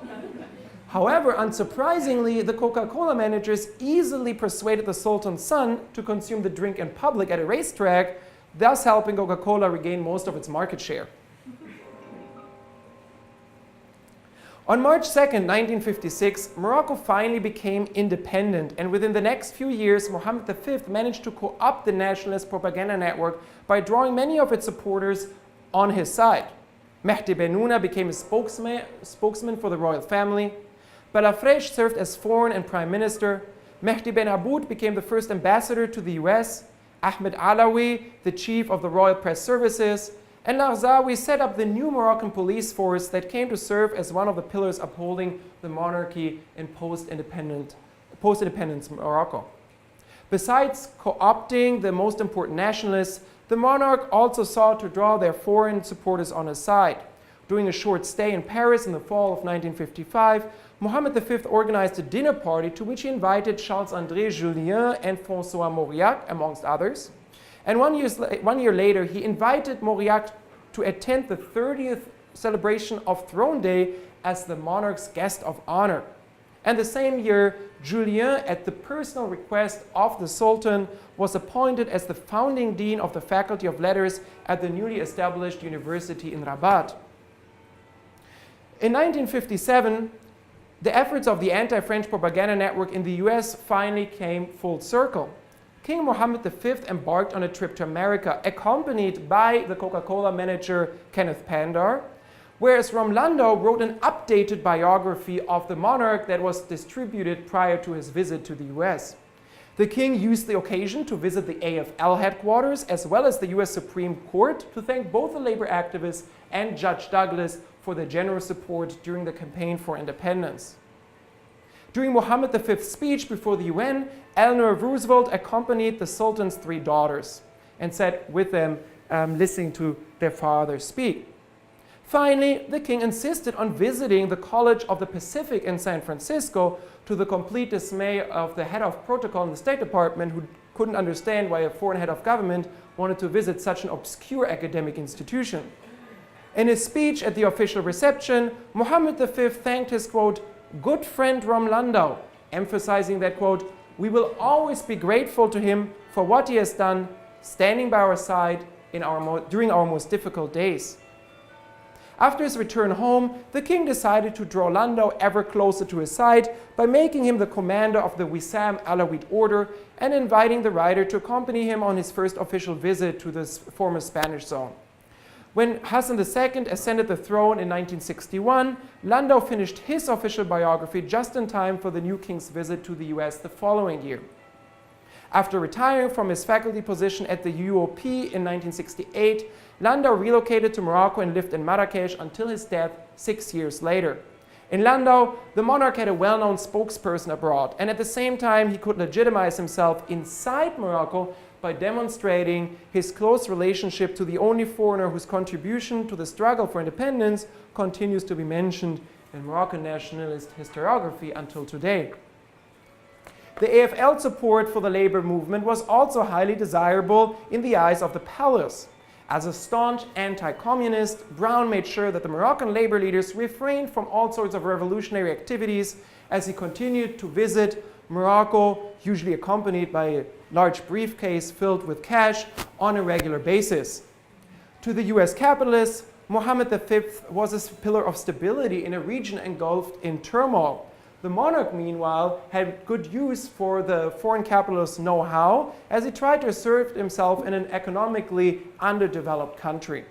However, unsurprisingly, the Coca-Cola managers easily persuaded the Sultan's son to consume the drink in public at a racetrack, thus helping Coca-Cola regain most of its market share. On March 2nd, 1956, Morocco finally became independent, and within the next few years, Mohammed V managed to co-opt the nationalist propaganda network by drawing many of its supporters on his side. Mehdi Bennouna became a spokesman for the royal family. Balafresh served as foreign and prime minister. Mehdi Ben Aboud became the first ambassador to the US. Ahmed Alawi, the chief of the royal press services. And Larzawi set up the new Moroccan police force that came to serve as one of the pillars upholding the monarchy in post-independence Morocco. Besides co-opting the most important nationalists, the monarch also sought to draw their foreign supporters on his side. During a short stay in Paris in the fall of 1955, Mohammed V organized a dinner party to which he invited Charles-André Julien and François Mauriac, amongst others. And 1 year later, he invited Mauriac to attend the 30th celebration of Throne Day as the monarch's guest of honor. And the same year, Julien, at the personal request of the Sultan, was appointed as the founding dean of the Faculty of Letters at the newly established university in Rabat. In 1957, the efforts of the anti-French propaganda network in the US finally came full circle. King Mohammed V embarked on a trip to America, accompanied by the Coca-Cola manager Kenneth Pandar, whereas Rom Landau wrote an updated biography of the monarch that was distributed prior to his visit to the US. The king used the occasion to visit the AFL headquarters as well as the US Supreme Court to thank both the labor activists and Judge Douglas for their generous support during the campaign for independence. During Mohammed V's speech before the UN, Eleanor Roosevelt accompanied the Sultan's 3 daughters and sat with them listening to their father speak. Finally, the king insisted on visiting the College of the Pacific in San Francisco, to the complete dismay of the head of protocol in the State Department, who couldn't understand why a foreign head of government wanted to visit such an obscure academic institution. In his speech at the official reception, Mohammed V thanked his, quote, good friend Rom Landau, emphasizing that, quote, we will always be grateful to him for what he has done, standing by our side during our most difficult days. After his return home, the king decided to draw Landau ever closer to his side by making him the commander of the Wissam Alawite order and inviting the writer to accompany him on his first official visit to the former Spanish zone. When Hassan II ascended the throne in 1961, Landau finished his official biography just in time for the new king's visit to the US the following year. After retiring from his faculty position at the UOP in 1968, Landau relocated to Morocco and lived in Marrakesh until his death 6 years later. In Landau, the monarch had a well-known spokesperson abroad, and at the same time he could legitimize himself inside Morocco by demonstrating his close relationship to the only foreigner whose contribution to the struggle for independence continues to be mentioned in Moroccan nationalist historiography until today. The AFL support for the labor movement was also highly desirable in the eyes of the palace. As a staunch anti-communist, Brown made sure that the Moroccan labor leaders refrained from all sorts of revolutionary activities as he continued to visit Morocco, usually accompanied by a large briefcase filled with cash, on a regular basis. To the US capitalists, Mohammed V was a pillar of stability in a region engulfed in turmoil. The monarch, meanwhile, had good use for the foreign capitalist know-how as he tried to assert himself in an economically underdeveloped country.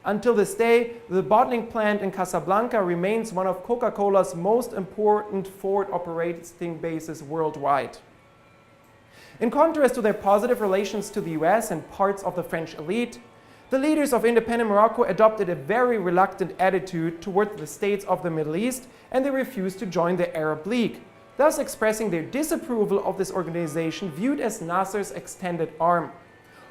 Until this day, the bottling plant in Casablanca remains one of Coca-Cola's most important forward operating bases worldwide. In contrast to their positive relations to the US and parts of the French elite, the leaders of independent Morocco adopted a very reluctant attitude toward the states of the Middle East, and they refused to join the Arab League. thus expressing their disapproval of this organization viewed as Nasser's extended arm.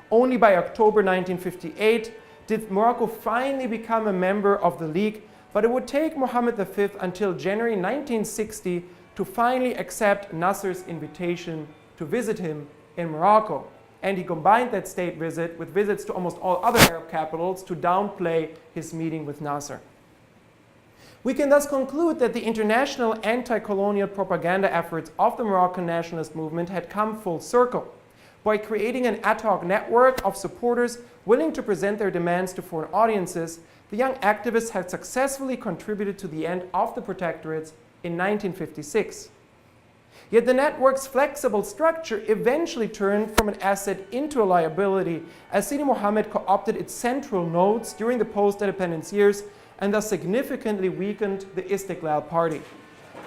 Only by October 1958 did Morocco finally become a member of the League, but it would take Mohammed V until January 1960 to finally accept Nasser's invitation to visit him in Morocco. And he combined that state visit with visits to almost all other Arab capitals to downplay his meeting with Nasser. We can thus conclude that the international anti-colonial propaganda efforts of the Moroccan nationalist movement had come full circle. By creating an ad hoc network of supporters willing to present their demands to foreign audiences, the young activists had successfully contributed to the end of the protectorates in 1956. Yet the network's flexible structure eventually turned from an asset into a liability, as Sidi Mohammed co-opted its central nodes during the post-independence years and thus significantly weakened the Istiqlal party.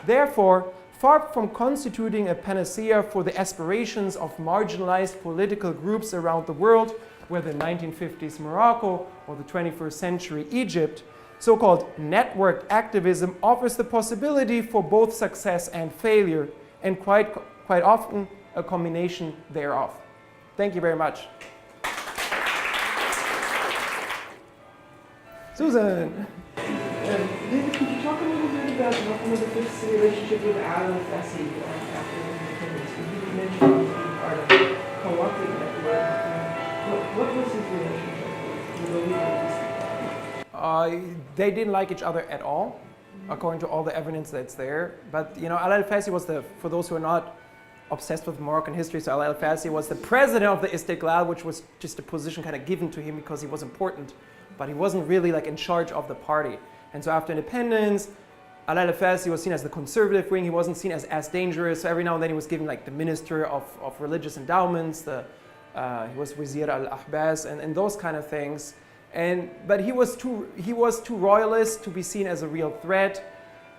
Therefore, far from constituting a panacea for the aspirations of marginalized political groups around the world, whether 1950s Morocco or the 21st century Egypt, so-called networked activism offers the possibility for both success and failure, and quite often a combination thereof. Thank you very much. Susan. David, could you talk a little bit about Mohammed V's relationship with al-Fassi after independence? You mentioned being part of a co-opted network. What was his relationship with the leader of Istiqlal? They didn't like each other at all, according to all the evidence that's there. But you know, al-Fassi was for those who are not obsessed with Moroccan history, so al-Fassi was the president of the Istiqlal, which was just a position kind of given to him because he was important, but he wasn't really like in charge of the party. And so after independence, al-Fassi was seen as the conservative wing. He wasn't seen as dangerous. So every now and then he was given like the minister of religious endowments. He was Wazir al-Ahbas and those kind of things. But he was too royalist to be seen as a real threat,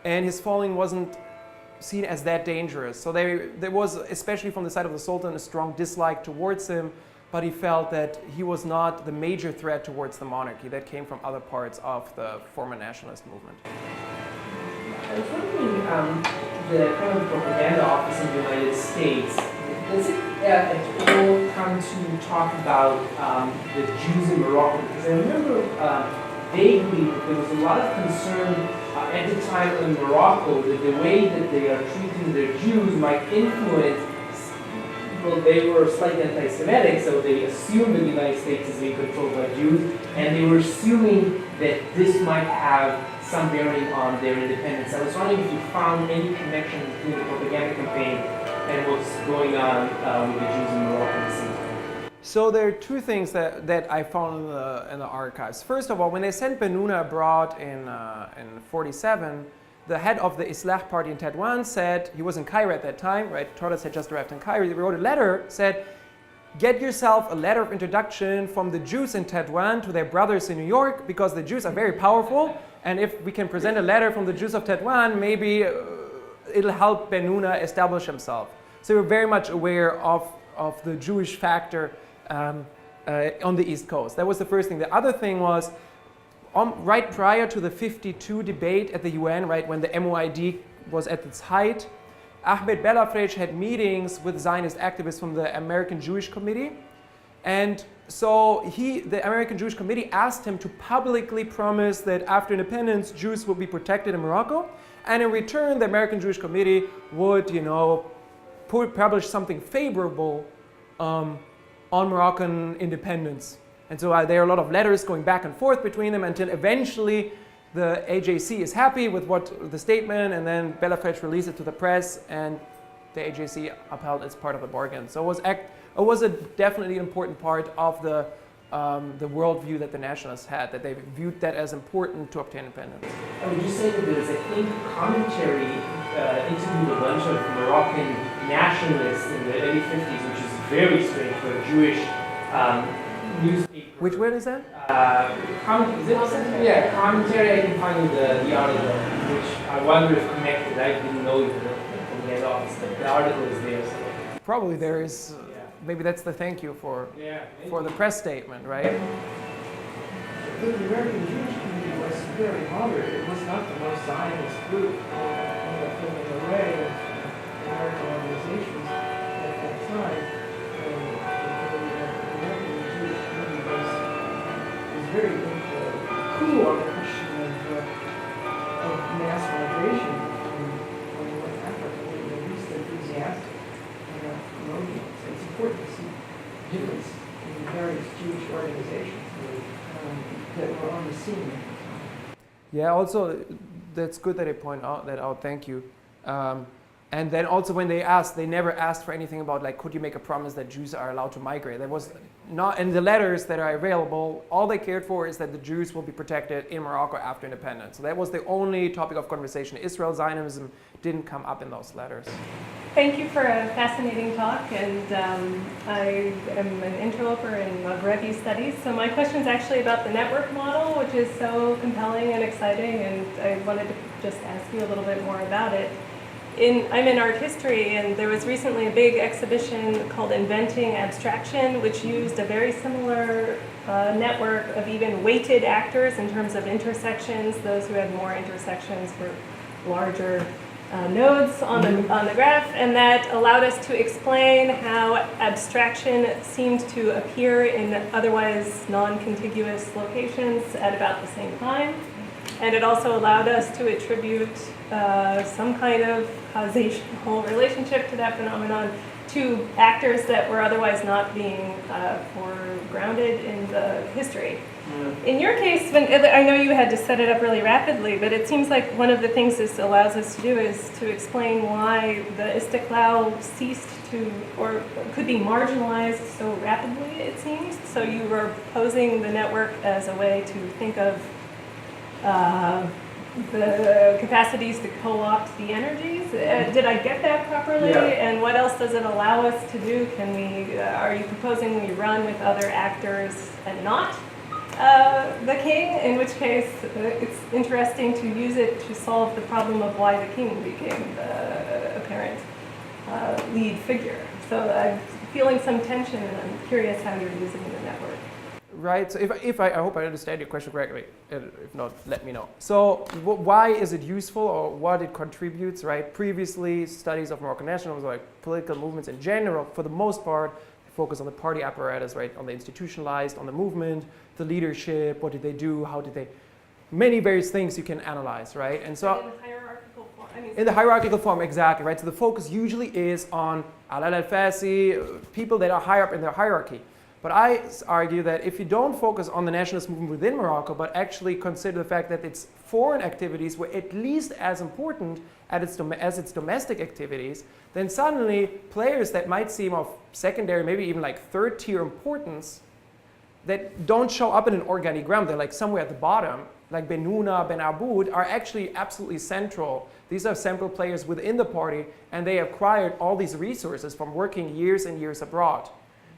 and his following wasn't seen as that dangerous. So there was, especially from the side of the Sultan, a strong dislike towards him. But he felt that he was not the major threat towards the monarchy that came from other parts of the former nationalist movement. I was wondering, the kind of propaganda office in the United States, does it at all come to talk about the Jews in Morocco? Because I remember vaguely that there was a lot of concern at the time in Morocco that the way that they are treating their Jews might influence. Well, they were slightly anti-Semitic, so they assumed that the United States is being controlled by Jews, and they were assuming that this might have some bearing on their independence. I was wondering if you found any connection between the propaganda campaign and what's going on with the Jews in Morocco at the same time. So there are two things that I found in the archives. First of all, when they sent Bennouna abroad in 47, the head of the Islah party in Tetuan said, he was in Cairo at that time, right? Torres had just arrived in Cairo. He wrote a letter, said, get yourself a letter of introduction from the Jews in Tetuan to their brothers in New York, because the Jews are very powerful, and if we can present a letter from the Jews of Tetuan, maybe it'll help Bennouna establish himself. So we're very much aware of the Jewish factor on the East Coast. That was the first thing. The other thing was, right prior to the 52 debate at the UN, right, when the MOID was at its height, Ahmed Belafrej had meetings with Zionist activists from the American Jewish Committee. And so the American Jewish Committee asked him to publicly promise that after independence, Jews would be protected in Morocco. And in return, the American Jewish Committee would, publish something favorable on Moroccan independence. And so there are a lot of letters going back and forth between them until eventually the AJC is happy with the statement, and then Belafrej released it to the press, and the AJC upheld its part of the bargain. So it was definitely an important part of the worldview that the nationalists had, that they viewed that as important to obtain independence. I would just say that there's, I think, commentary interviewed a bunch of Moroccan nationalists in the early 50s, which is very strange for a Jewish newspaper. Which word is that? Commentary. I can find you the article, which I wonder if connected. I didn't know it from the office. The article is there. So. Probably there is. Maybe that's the thank you for the press statement, right? The American Jewish community was very moderate. It was not the most Zionist group. In a way, anti-hierarchical organizations at that time, the Moroccan Jewish community was very cool on the question of mass migration from North Africa. They were at least enthusiastic about promoting it. So it's important to see the difference in the various Jewish organizations that were on the scene at the time. Yeah, also, that's good that they point that out, thank you. And then also when they asked, they never asked for anything about like, could you make a promise that Jews are allowed to migrate? There was not, in the letters that are available, all they cared for is that the Jews will be protected in Morocco after independence. So that was the only topic of conversation. Israel Zionism didn't come up in those letters. Thank you for a fascinating talk, and I am an interloper in Maghrebi studies. So my question is actually about the network model, which is so compelling and exciting, and I wanted to just ask you a little bit more about it. I'm in art history, and there was recently a big exhibition called Inventing Abstraction, which used a very similar network of even weighted actors in terms of intersections. Those who had more intersections were larger nodes on the graph, and that allowed us to explain how abstraction seemed to appear in otherwise non-contiguous locations at about the same time. And it also allowed us to attribute some kind of causational relationship to that phenomenon to actors that were otherwise not being foregrounded in the history. In your case, I know you had to set it up really rapidly, but it seems like one of the things this allows us to do is to explain why the Istiqlal ceased to, or could be marginalized so rapidly, it seems. So you were posing the network as a way to think of the capacities to co-opt the energies. Did I get that properly? Yeah. And what else does it allow us to do? Can we? Are you proposing we run with other actors and not the king? In which case, it's interesting to use it to solve the problem of why the king became the apparent lead figure. So I'm feeling some tension, and I'm curious how you're using the network. Right, so if I hope I understand your question correctly. If not, let me know. So why is it useful, or what it contributes, right? Previously, studies of Moroccan nationalism, like political movements in general, for the most part, focus on the party apparatus, right? On the institutionalized, on the movement, the leadership, what did they do, how did they, many various things you can analyze, right? And so in the hierarchical form. In the hierarchical form, exactly, right? So the focus usually is on al-Fasi, people that are higher up in their hierarchy. But I argue that if you don't focus on the nationalist movement within Morocco, but actually consider the fact that its foreign activities were at least as important as its domestic activities, then suddenly players that might seem of secondary, maybe even like third tier importance, that don't show up in an organigram, they're like somewhere at the bottom, like Bennouna, Ben Aboud, are actually absolutely central. These are central players within the party, and they acquired all these resources from working years and years abroad.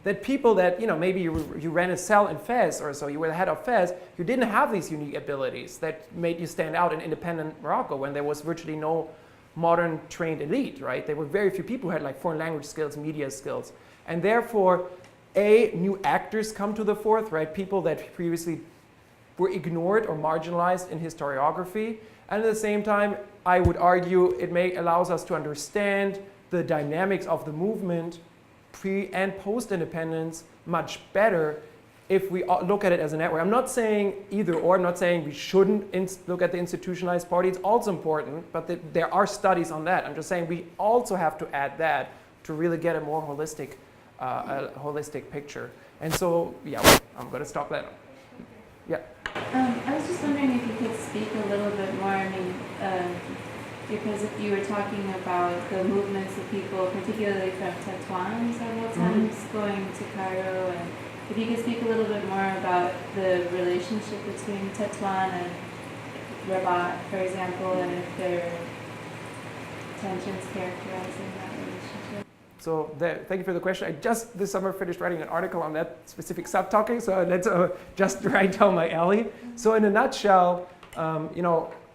That people that, maybe you ran a cell in Fez or so, you were the head of Fez, you didn't have these unique abilities that made you stand out in independent Morocco when there was virtually no modern trained elite, right? There were very few people who had like foreign language skills, media skills. And therefore, new actors come to the fore, right? People that previously were ignored or marginalized in historiography. And at the same time, I would argue it allows us to understand the dynamics of the movement pre and post-independence much better if we look at it as a network. I'm not saying either or. I'm not saying we shouldn't look at the institutionalized party. It's also important, but there are studies on that. I'm just saying we also have to add that to really get a more holistic picture. And so, yeah, I'm going to stop there. Yeah. I was just wondering if you could speak a little bit more. Because if you were talking about the movements of people, particularly from Tetuan several times, going to Cairo, and if you could speak a little bit more about the relationship between Tetuan and Rabat, for example, and if there are tensions characterizing that relationship. So thank you for the question. I just this summer finished writing an article on that specific subtopic, so that's just right down my alley. So in a nutshell,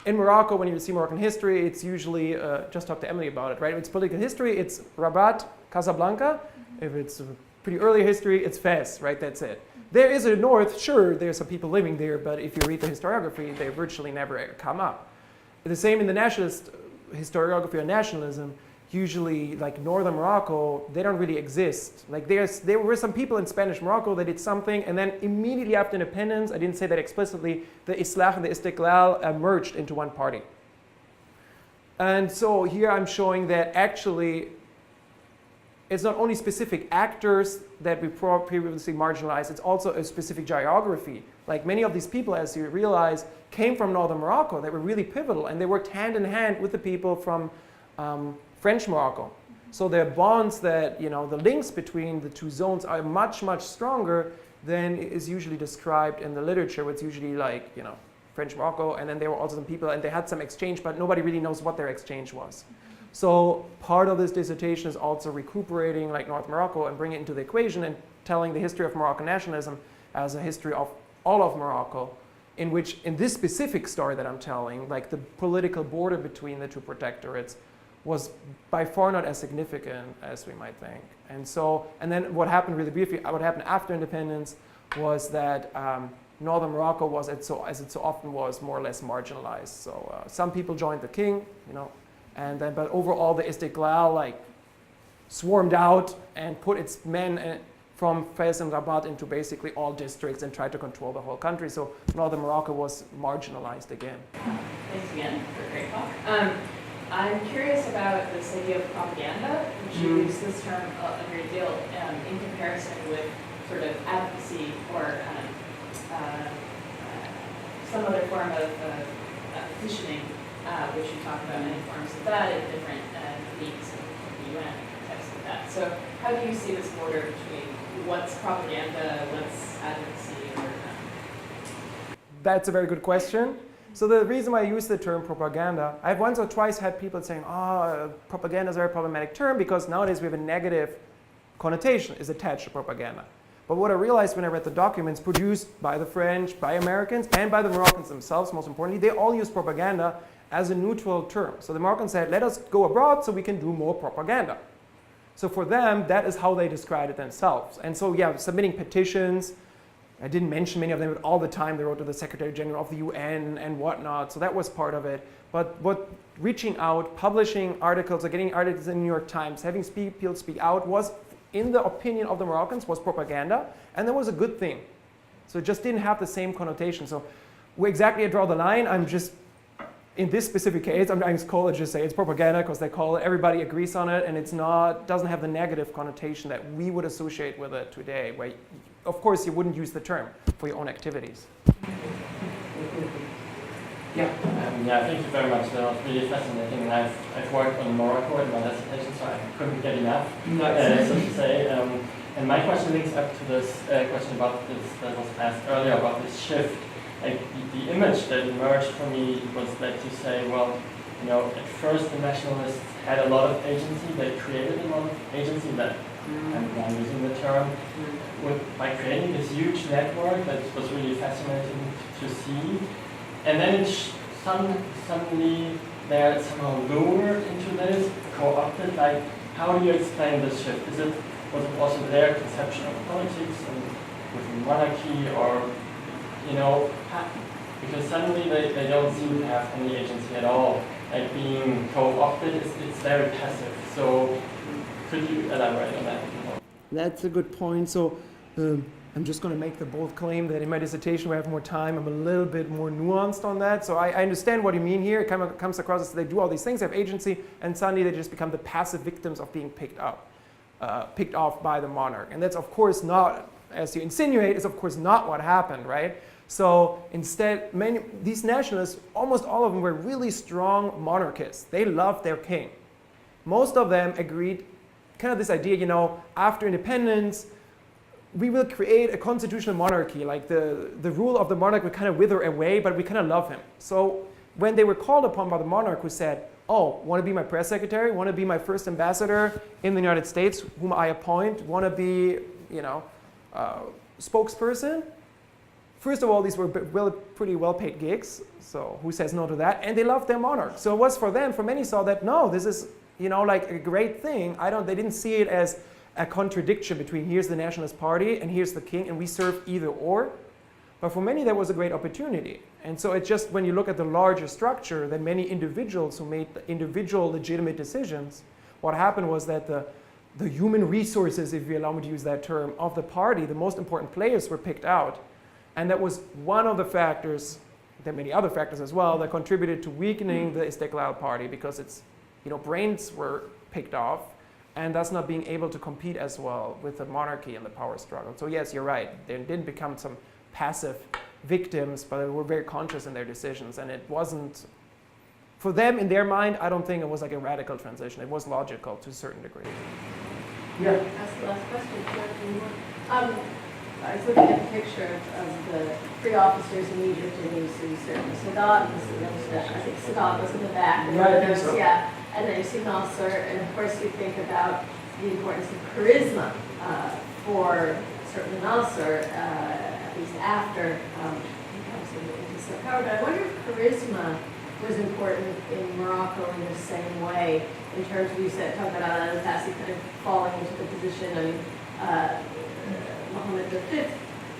in Morocco, when you see Moroccan history, it's usually, just talk to Emily about it, right? If it's political history, it's Rabat, Casablanca. If it's pretty early history, it's Fez, right? That's it. There is a north, sure, there's some people living there, but if you read the historiography, they virtually never come up. The same in the nationalist historiography or nationalism, usually like northern Morocco, they don't really exist. Like there were some people in Spanish Morocco that did something, and then immediately after independence, I didn't say that explicitly, the Islah and the Istiqlal merged into one party. And so here I'm showing that actually it's not only specific actors that we previously marginalized, it's also a specific geography. Like many of these people, as you realize, came from northern Morocco. They were really pivotal, and they worked hand in hand with the people from French Morocco. So the bonds that, the links between the two zones are much, much stronger than is usually described in the literature. It's usually like, French Morocco, and then there were also some people, and they had some exchange, but nobody really knows what their exchange was. So part of this dissertation is also recuperating like North Morocco and bringing it into the equation and telling the history of Moroccan nationalism as a history of all of Morocco, in which, in this specific story that I'm telling, like the political border between the two protectorates was by far not as significant as we might think. And then what happened really briefly, what happened after independence was that northern Morocco was, as it so often was, more or less marginalized. So some people joined the king, but overall the Istiqlal like swarmed out and put its men from Fez and Rabat into basically all districts and tried to control the whole country. So northern Morocco was marginalized again. Thanks again for a great talk. I'm curious about this idea of propaganda, which you use this term a great deal in comparison with sort of advocacy or some other form of petitioning, which you talk about many forms of that in different leagues of the UN and types of that. So how do you see this border between what's propaganda, what's advocacy, or That's a very good question. So the reason why I use the term propaganda, I've once or twice had people saying, propaganda is a very problematic term because nowadays we have a negative connotation is attached to propaganda. But what I realized when I read the documents produced by the French, by Americans, and by the Moroccans themselves, most importantly, they all use propaganda as a neutral term. So the Moroccans said, let us go abroad so we can do more propaganda. So for them, that is how they described it themselves. And so, submitting petitions, I didn't mention many of them, but all the time they wrote to the Secretary General of the UN and whatnot. So that was part of it. But reaching out, publishing articles, or getting articles in the New York Times, having people speak out was, in the opinion of the Moroccans, was propaganda. And that was a good thing. So it just didn't have the same connotation. So where exactly I draw the line, I'm just, in this specific case, I'm going to call it, just say it's propaganda because they call it, everybody agrees on it, and it's not, doesn't have the negative connotation that we would associate with it today, where of course, you wouldn't use the term for your own activities. Thank you very much. That was really fascinating. And I've worked on Morocco in my dissertation, so I couldn't get enough, so to say. And my question links up to this question about this that was asked earlier about this shift. Like the image that emerged for me was that you say, well, at first the nationalists had a lot of agency. They created a lot of agency that. I'm using the term, by creating this huge network that was really fascinating to see. And then suddenly they're somehow lured into this, co-opted. Like, how do you explain this shift? Was it also their conception of politics and with monarchy, or, because suddenly they don't seem to have any agency at all. Like being co-opted, it's very passive. So could you elaborate on that? That's a good point. So I'm just going to make the bold claim that in my dissertation, we have more time. I'm a little bit more nuanced on that. So I understand what you mean here. It comes across as they do all these things, they have agency, and suddenly they just become the passive victims of being picked off by the monarch. And that's of course not, as you insinuate, is of course not what happened, right? So instead, these nationalists, almost all of them were really strong monarchists. They loved their king. Most of them agreed, kind of this idea, after independence, we will create a constitutional monarchy, like the rule of the monarch will kind of wither away, but we kind of love him. So when they were called upon by the monarch who said, want to be my press secretary, want to be my first ambassador in the United States, whom I appoint, want to be, spokesperson. First of all, these were pretty well-paid gigs, so who says no to that? And they loved their monarch. So it was for them, for many saw that, no, this is, like a great thing. They didn't see it as a contradiction between here's the Nationalist Party and here's the king, and we serve either or. But for many, that was a great opportunity. And so it's just when you look at the larger structure, that many individuals who made the individual legitimate decisions what happened was that the human resources, if you allow me to use that term, of the party, the most important players were picked out. And that was one of the factors, there are many other factors as well, that contributed to weakening the Istiqlal party, because its brains were picked off, and thus not being able to compete as well with the monarchy and the power struggle. So yes, you're right. They didn't become some passive victims, but they were very conscious in their decisions. And it wasn't, for them, in their mind, I don't think it was like a radical transition. It was logical to a certain degree. Yeah. That's the last question. I was looking at a picture of the three officers in Egypt, and you see certainly Sadat, I think Sadat was in the back. And Yeah, I think so. Yeah, and then you see Nasser, and of course you think about the importance of charisma for certainly Nasser, at least after he comes into power. But I wonder if charisma was important in Morocco in the same way, in terms of, you said, talking about al-Fassi kind of falling into the position. I mean, Mohammed V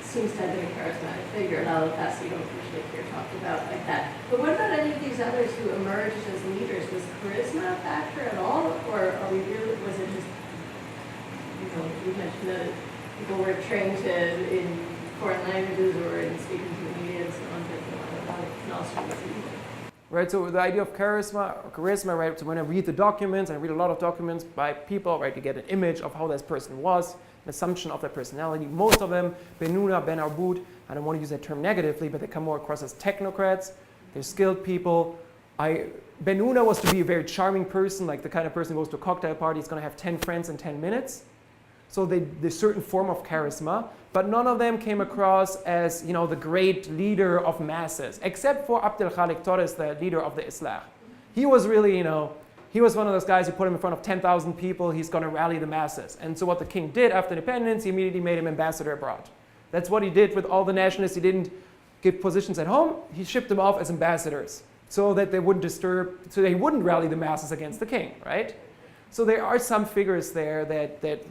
seems to have been a charismatic figure, and al-Fassi, you don't usually hear talked about like that. But what about any of these others who emerged as leaders? Was charisma a factor at all, or are we really, was it just, you mentioned that people were trained in foreign languages or in speaking to the media and so on, but Nasser was evil. Right, so the idea of charisma, right, so when I read the documents, I read a lot of documents by people, right, to get an image of how this person was, an assumption of their personality. Most of them, Bennouna, Ben Arboud, I don't want to use that term negatively, but they come more across as technocrats. They're skilled people. Bennouna was to be a very charming person, like the kind of person who goes to a cocktail party, is going to have 10 friends in 10 minutes. So there's a certain form of charisma, but none of them came across as, the great leader of masses, except for Abdel Khalik Torres, the leader of the Islah. He was really, he was one of those guys who put him in front of 10,000 people, he's going to rally the masses. And so what the king did after independence, he immediately made him ambassador abroad. That's what he did with all the nationalists. He didn't give positions at home, he shipped them off as ambassadors so that they wouldn't so they wouldn't rally the masses against the king, right? So there are some figures there that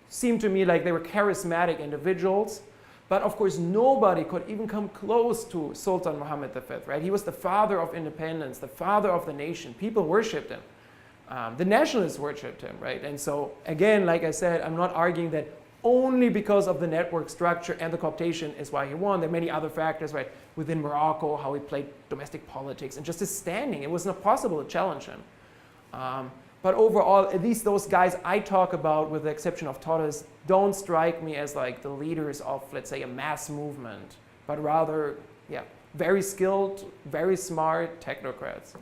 seemed to me like they were charismatic individuals, but of course nobody could even come close to Sultan Muhammad V, right? He was the father of independence, the father of the nation. People worshipped him. The nationalists worshipped him, right? And so again, like I said, I'm not arguing that only because of the network structure and the cooptation is why he won. There are many other factors, right? Within Morocco, how he played domestic politics, and just his standing. It was not possible to challenge him. But overall, at least those guys I talk about, with the exception of Torres, don't strike me as like the leaders of, let's say, a mass movement, but rather, very skilled, very smart technocrats.